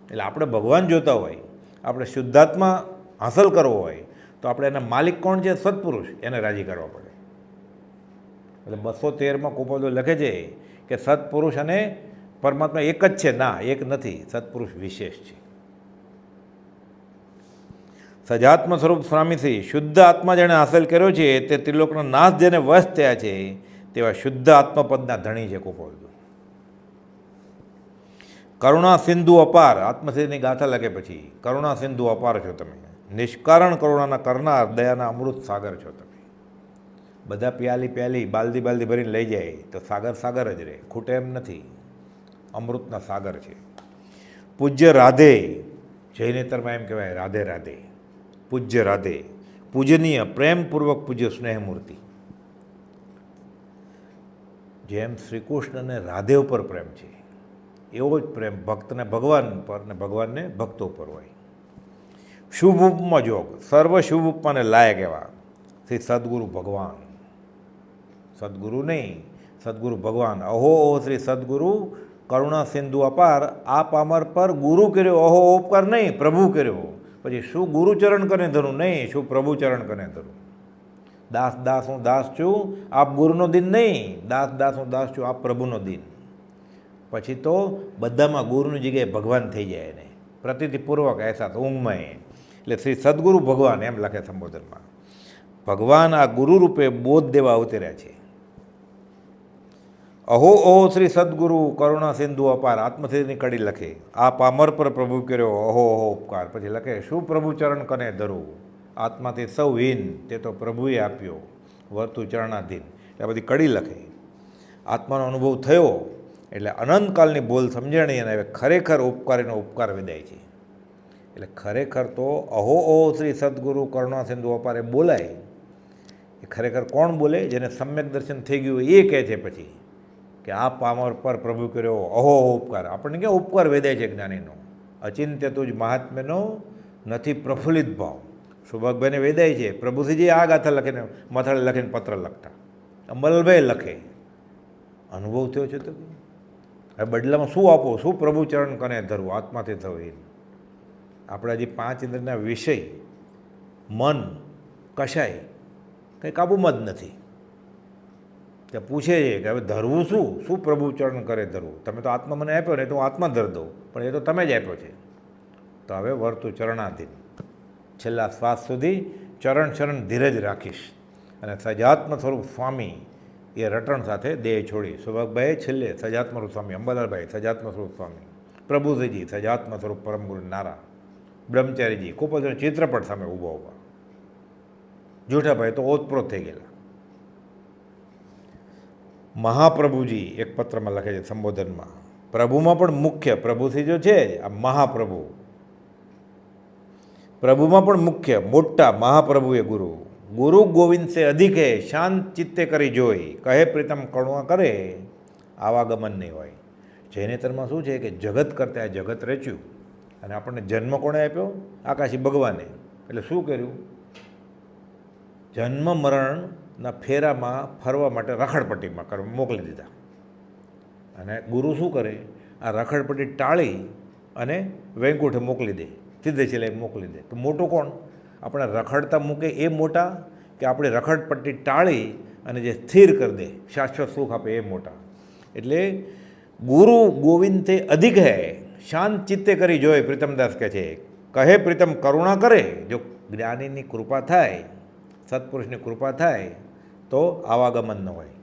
એટલે આપણે ભગવાન જોતા હોય, આપણે શુદ્ધાત્મા હાંસલ કરવો હોય તો આપણે એના માલિક કોણ છે? સત્પુરુષ. એને રાજી કરવા પડે. એટલે 213માં ગોપાલદેવ લખે છે કે સત્પુરુષ અને પરમાત્મા એક જ છે. ના, એક નથી, સત્પુરુષ વિશેષ છે. સજાત્મ સ્વરૂપ સ્વામીશ્રી, શુદ્ધ આત્મા જેણે હાંસલ કર્યો છે તે ત્રિલોકનો નાશ જેને વશ થયા છે તેવા શુદ્ધ આત્મપદના ધણી છે ગોપાલદેવ. કરુણા સિંધુ અપાર, આત્મસિદ્ધિની ગાથા લખે પછી, કરુણા સિંધુ અપાર છો તમે, નિષ્કારણ કરુણાના કરનાર, દયાના અમૃત સાગર છો તમે. બધા પ્યાલી બાલદી ભરીને લઈ જાય તો સાગર જ રહે, ખૂટે એમ નથી. અમૃતના સાગર છે. પૂજ્ય રાધે, જૈનેતરમાં એમ કહેવાય રાધે રાધે. પૂજ્ય રાધે, પૂજનીય, પ્રેમપૂર્વક પૂજ્ય સ્નેહમૂર્તિ. જેમ શ્રીકૃષ્ણને રાધે ઉપર પ્રેમ છે, એવો જ પ્રેમ ભક્તને ભગવાન પર ને ભગવાનને ભક્તો પર હોય. શુભ ઉપમાં જોગ, સર્વ શુભ ઉપમાને લાયક એવા શ્રી સદગુરુ ભગવાન. સદગુરુ નહીં, સદગુરુ ભગવાન. અહો શ્રી સદગુરુ કરુણા સિંધુ અપાર, આ પામર પર ગુરુ કર્યો, અહો ઉપકાર નહીં, પ્રભુ કર્યો. પછી શું ગુરુચરણ કરે ધરું નહીં, શું પ્રભુચરણ કરે ધરું. દાસ હું દાસ છું, આપ ગુરુનો દિન નહીં, દાસ હું દાસ છું, આપ પ્રભુનો દિન. પછી તો બધામાં ગુરુની જગ્યાએ ભગવાન થઈ જાય એને પ્રતિતિપૂર્વક અહેસાસ ઊંઘમાં. એટલે શ્રી સદગુરુ ભગવાન એમ લખે સંબોધનમાં. ભગવાન આ ગુરુ રૂપે બોધ દેવા અવતર્યા છે. અહો શ્રી સદગુરુ કરુણા સિંધુ અપાર, આત્મસિદ્ધિની કડી લખે. આ પામર પર પ્રભુ કર્યો અહો ઉપકાર. પછી લખે શું પ્રભુ ચરણ કને ધરું, આત્માથી સૌ હીન તે તો પ્રભુએ આપ્યો, વર્તુ ચરણાધીન. એટલે બધી કડી લખે. આત્માનો અનુભવ થયો એટલે અનંતકાળની બોલ સમજણી અને હવે ખરેખર ઉપકારીનો ઉપકાર વિદાય છે. એટલે ખરેખર તો અહો શ્રી સદગુરુ કરુણા સિંધુ અપારે બોલાય. એ ખરેખર કોણ બોલે? જેને સમ્યક દર્શન થઈ ગયું એ કહે છે પછી કે આ પામર પર પ્રભુ કર્યો અહો ઉપકાર. આપણને ક્યાં ઉપકાર વેદાય છે જ્ઞાનીનો? અચિંત્ય તુજ મહાત્મ્યનો નથી પ્રફુલ્લિત ભાવ. સુભાગભાઈને વેદાય છે. પ્રભુશ્રીજી આ ગાથા લખીને મથાળે લખીને પત્ર લખતા, અંબલભાઈ લખે. અનુભવ થયો છે તો હવે બદલામાં શું આપો? શું પ્રભુ ચરણ કને ધરવું, આત્માથી થવું. આપણે હજી 5 ઇન્દ્રના વિષય મન, કશાય કંઈ કાબૂમાં જ નથી. તે પૂછે છે કે હવે ધરવું શું પ્રભુ ચરણ કરે ધરવું? તમે તો આત્મા મને આપ્યો ને તો હું આત્મા ધર દઉં, પણ એ તો તમે જ આપ્યો છે. તો હવે વર્તું ચરણાધીન, છેલ્લા શ્વાસ સુધી ચરણ ધીરજ રાખીશ. અને સજાત્મ સ્વરૂપ સ્વામી એ રટણ સાથે દેહ છોડી. સૌભાગભાઈ છેલ્લે સજાત્મ સ્વરૂપ સ્વામી, અંબાલાલભાઈ સજાત્મ સ્વરૂપ સ્વામી, પ્રભુજીજી સજાત્મ સ્વરૂપ પરમ ગુરુ નારા, બ્રહ્મચારીજી કોપલજીનો ચિત્રપટ સામે ઊભા. જૂઠાભાઈ તો ઓતપ્રોત થઈ ગયેલા. મહાપ્રભુજી એક પત્રમાં લખે છે સંબોધનમાં, પ્રભુમાં પણ મુખ્ય પ્રભુથી જો છે આ મહાપ્રભુ, પ્રભુમાં પણ મુખ્ય મોટા મહાપ્રભુ એ ગુરુ. ગુરુ ગોવિંદ સે અધિક હે, શાંત ચિત્તે કરી જોઈ, કહે પ્રીતમ કરુણા કરે, આવાગમન નહીં હોય. જૈનેતરમાં શું છે કે જગત કરતા જગત રચ્યું, અને આપણને જન્મ કોણે આપ્યો? આકાશી ભગવાને. એટલે શું કર્યું? જન્મ મરણના ફેરામાં ફરવા માટે રખડપટ્ટીમાં મોકલી દીધા. અને ગુરુ શું કરે? આ રખડપટ્ટી ટાળી અને વૈકુંઠે મોકલી દે, સીધે છેલ્લે મોકલી દે. તો મોટો કોણ? આપણે રખડતા મૂકે એ મોટા, કે આપણે રખડપટ્ટી ટાળી અને જે સ્થિર કરી દે, શાશ્વત સુખ આપે એ મોટા? એટલે ગુરુ ગોવિંદ તે અધિક હૈ, શાંત ચિત્તે કરી જોઈ, પ્રીતમદાસ કહે છે. કહે પ્રીતમ કરુણા કરે, જો જ્ઞાનીની કૃપા થાય, સત્પુરુષની કૃપા થાય તો આવાગમન ન હોય,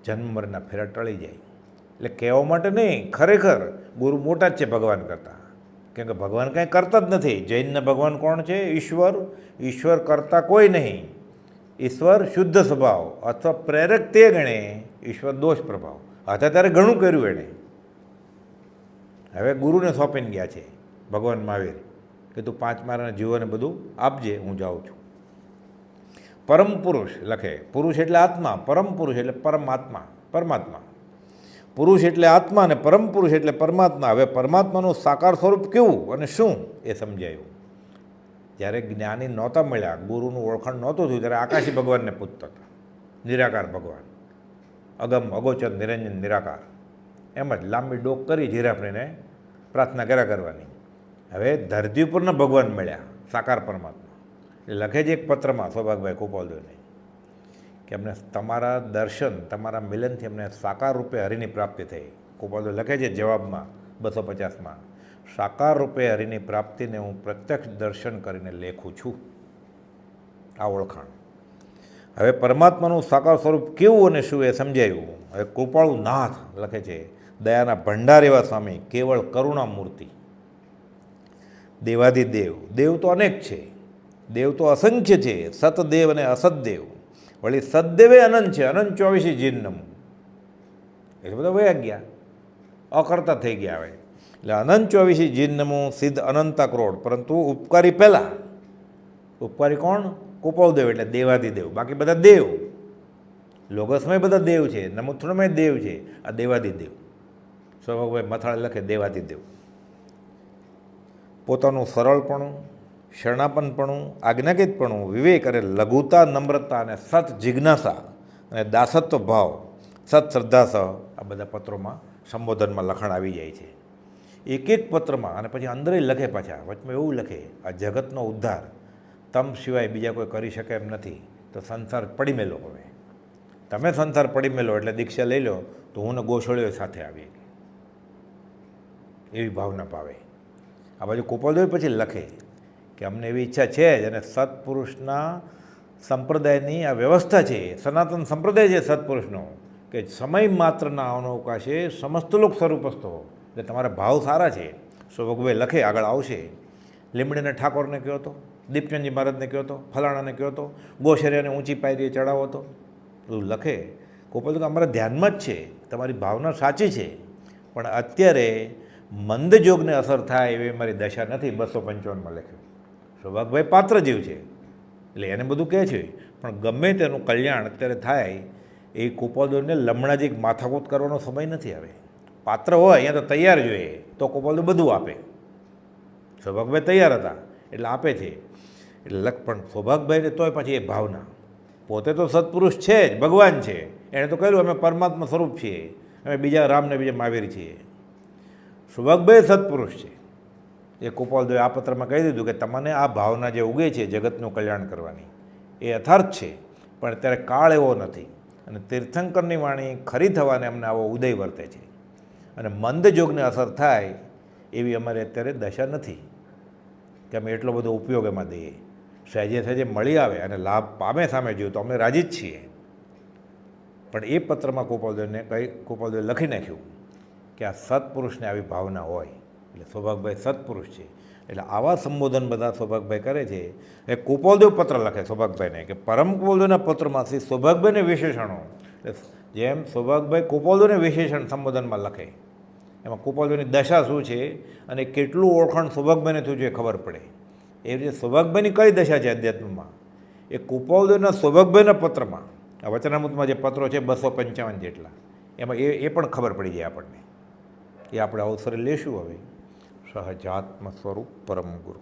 જન્મ મરણના ફેરા ટળી જાય. એટલે કહેવા માટે નહીં, ખરેખર ગુરુ મોટા જ છે ભગવાન કરતાં. કેમ કે ભગવાન કાંઈ કરતા જ નથી. જૈનના ભગવાન કોણ છે? ઈશ્વર. ઈશ્વર કરતા કોઈ નહીં. ઈશ્વર શુદ્ધ સ્વભાવ અથવા પ્રેરક તે ગણે, ઈશ્વર દોષ પ્રભાવ. હતા ત્યારે ઘણું કર્યું એણે. હવે ગુરુને સોંપીને ગયા છે ભગવાન મહાવીર કે તું 5 મારાના જીવોને બધું આપજે, હું જાઉં છું. પરમ પુરુષ લખે, પુરુષ એટલે આત્મા, પરમ પુરુષ એટલે પરમાત્મા, પરમાત્મા. પુરુષ એટલે આત્મા અને પરમ પુરુષ એટલે પરમાત્મા. હવે પરમાત્માનું સાકાર સ્વરૂપ કેવું અને શું એ સમજાયું. જ્યારે જ્ઞાની નહોતા મળ્યા, ગુરુનું ઓળખાણ નહોતું થયું, ત્યારે આકાશી ભગવાનને પૂછતા હતા. નિરાકાર ભગવાન, અગમ અગોચર નિરંજન નિરાકાર. એમ જ લાંબી ડોક કરી જીરાફણીને પ્રાર્થના કર્યા કરવાની. હવે ધરતી ઉપરના ભગવાન મળ્યા, સાકાર પરમાત્મા. એ લખે છે એક પત્રમાં સૌભાગભાઈ કોપાલદેવને કે અમને તમારા દર્શન, તમારા મિલનથી અમને સાકાર રૂપે હરિની પ્રાપ્તિ થઈ. કોપાલદેવ લખે છે જવાબમાં 250માં, સાકાર રૂપે હરિની પ્રાપ્તિને હું પ્રત્યક્ષ દર્શન કરીને લેખું છું. આ ઓળખાણ. હવે પરમાત્માનું સાકાર સ્વરૂપ કેવું અને શું એ સમજાયું. હવે કૃપાળુ નાથ લખે છે, દયાના ભંડાર એવા સ્વામી, કેવળ કરુણામૂર્તિ, દેવાધિદેવ. દેવ તો અનેક છે, દેવ તો અસંખ્ય છે, સતદેવ અને અસતદેવ. વળી સદદેવે અનંત છે, અનંત 24 જીનમ. એટલે બધા વયા ગયા, અકર્તા થઈ ગયા. હવે એટલે અનંત 24 જીનમું સિદ્ધ અનંતા કરોડ. પરંતુ ઉપકારી પહેલાં, ઉપકારી કોણ? કૃપાળુદેવ એટલે દેવાધિદેવ. બાકી બધા દેવ. લોગસમાં બધા દેવ છે, નમુત્થુરમાં દેવ છે, આ દેવાધિદેવ. સ્વભાવભાઈ મથાળે લખે દેવાધિદેવ. પોતાનું સરળપણું, શરણાપનપણું, આજ્ઞાકિતપણું, વિવેક અને લઘુતા, નમ્રતા અને સત જિજ્ઞાસા અને દાસત્વ ભાવ, સત શ્રદ્ધા સહ આ બધા પત્રોમાં સંબોધનમાં લખાણ આવી જાય છે. એક એક પત્રમાં. અને પછી અંદર લખે પાછા, વચમાં એવું લખે, આ જગતનો ઉદ્ધાર તમ સિવાય બીજા કોઈ કરી શકે એમ નથી. તો સંસાર પડી મેલો. હવે તમે સંસાર પડી મેલો એટલે દીક્ષા લઈ લો તો હું ને ગોસળીઓ સાથે આવીએ, એવી ભાવના પાવે. આ બાજુ કોપાલદેવ પછી લખે કે અમને એવી ઈચ્છા છે જ, અને સત્પુરુષના સંપ્રદાયની આ વ્યવસ્થા છે, સનાતન સંપ્રદાય છે સત્પુરુષનો, કે સમય માત્રના અવકાશે સમસ્ત લોક સ્વરૂપસ્તો. એટલે તમારા ભાવ સારા છે. સૌભાગભાઈ લખે, આગળ આવશે. લીમડીના ઠાકોરને કહ્યો હતો, દીપચંદજી મહારાજને કહ્યો હતો, ફલાણાને કહ્યો હતો, ગોશરિયાને ઊંચી પાયરીએ ચડાવો હતો. બધું લખે. કોપાલદેવ અમારા ધ્યાનમાં જ છે, તમારી ભાવના સાચી છે, પણ અત્યારે મંદ જોગને અસર થાય એવી મારી દશા નથી. 255માં લખ્યું. સૌભાગભાઈ પાત્ર જીવ છે એટલે એને બધું કહે છે, પણ ગમે તેનું કલ્યાણ અત્યારે થાય એ કોપાલદેવને લમણાજી માથાકૂટ કરવાનો સમય નથી. હવે પાત્ર હોય અહીંયા તો તૈયાર જોઈએ, તો કોપાલદેવ બધું આપે. સૌભાગભાઈ તૈયાર હતા એટલે આપે છે. એટલે પણ સૌભાગભાઈને તોય પાછી એ ભાવના, પોતે તો સત્પુરુષ છે જ, ભગવાન છે. એણે તો કહ્યું અમે પરમાત્મા સ્વરૂપ છીએ, અમે બીજા રામને બીજા મહાવીર છીએ. સૌભાગભાઈ સત્પુરુષ છે. એ કોપાલદેવે આ પત્રમાં કહી દીધું કે તમને આ ભાવના જે ઉગે છે જગતનું કલ્યાણ કરવાની, એ યથાર્થ છે, પણ અત્યારે કાળ એવો નથી. અને તીર્થંકરની વાણી ખરી થવાને અમને આવો ઉદય વર્તે છે. અને મંદ જોગને અસર થાય એવી અમારે અત્યારે દશા નથી કે અમે એટલો બધો ઉપયોગ એમાં દઈએ. સહેજે સહેજે મળી આવે અને લાભ પામે સામે જોયું તો અમે રાજી જ છીએ. પણ એ પત્રમાં ગોપાલદેવે લખી નાખ્યું કે આ સત્પુરુષને આવી ભાવના હોય. એટલે સૌભાગભાઈ સત્પુરુષ છે. એટલે આવા સંબોધન બધા સૌભાગભાઈ કરે છે. એ ગોપાલદેવ પત્ર લખે સૌભાગભાઈને કે પરમ ગોપાલદેવના પત્રમાંથી સૌભાગભાઈને વિશેષણો, એટલે જેમ સૌભાગભાઈ ગોપાલદેવને વિશેષણ સંબોધનમાં લખે, એમાં ગોપાલદેવની દશા શું છે અને કેટલું ઓળખાણ સૌભાગભાઈને થયું છે એ ખબર પડે. એ રીતે સૌભાગભાઈની કઈ દશા છે અધ્યાત્મમાં, એ ગોપાલદેવના સૌભાગભાઈના પત્રમાં, આ વચનામૃતમાં જે પત્રો છે 255 જેટલા, એમાં એ પણ ખબર પડી જાય આપણને. એ આપણે અવસરે લેશું હવે. સહજાત્મ સ્વરૂપ પરમ ગુરુ.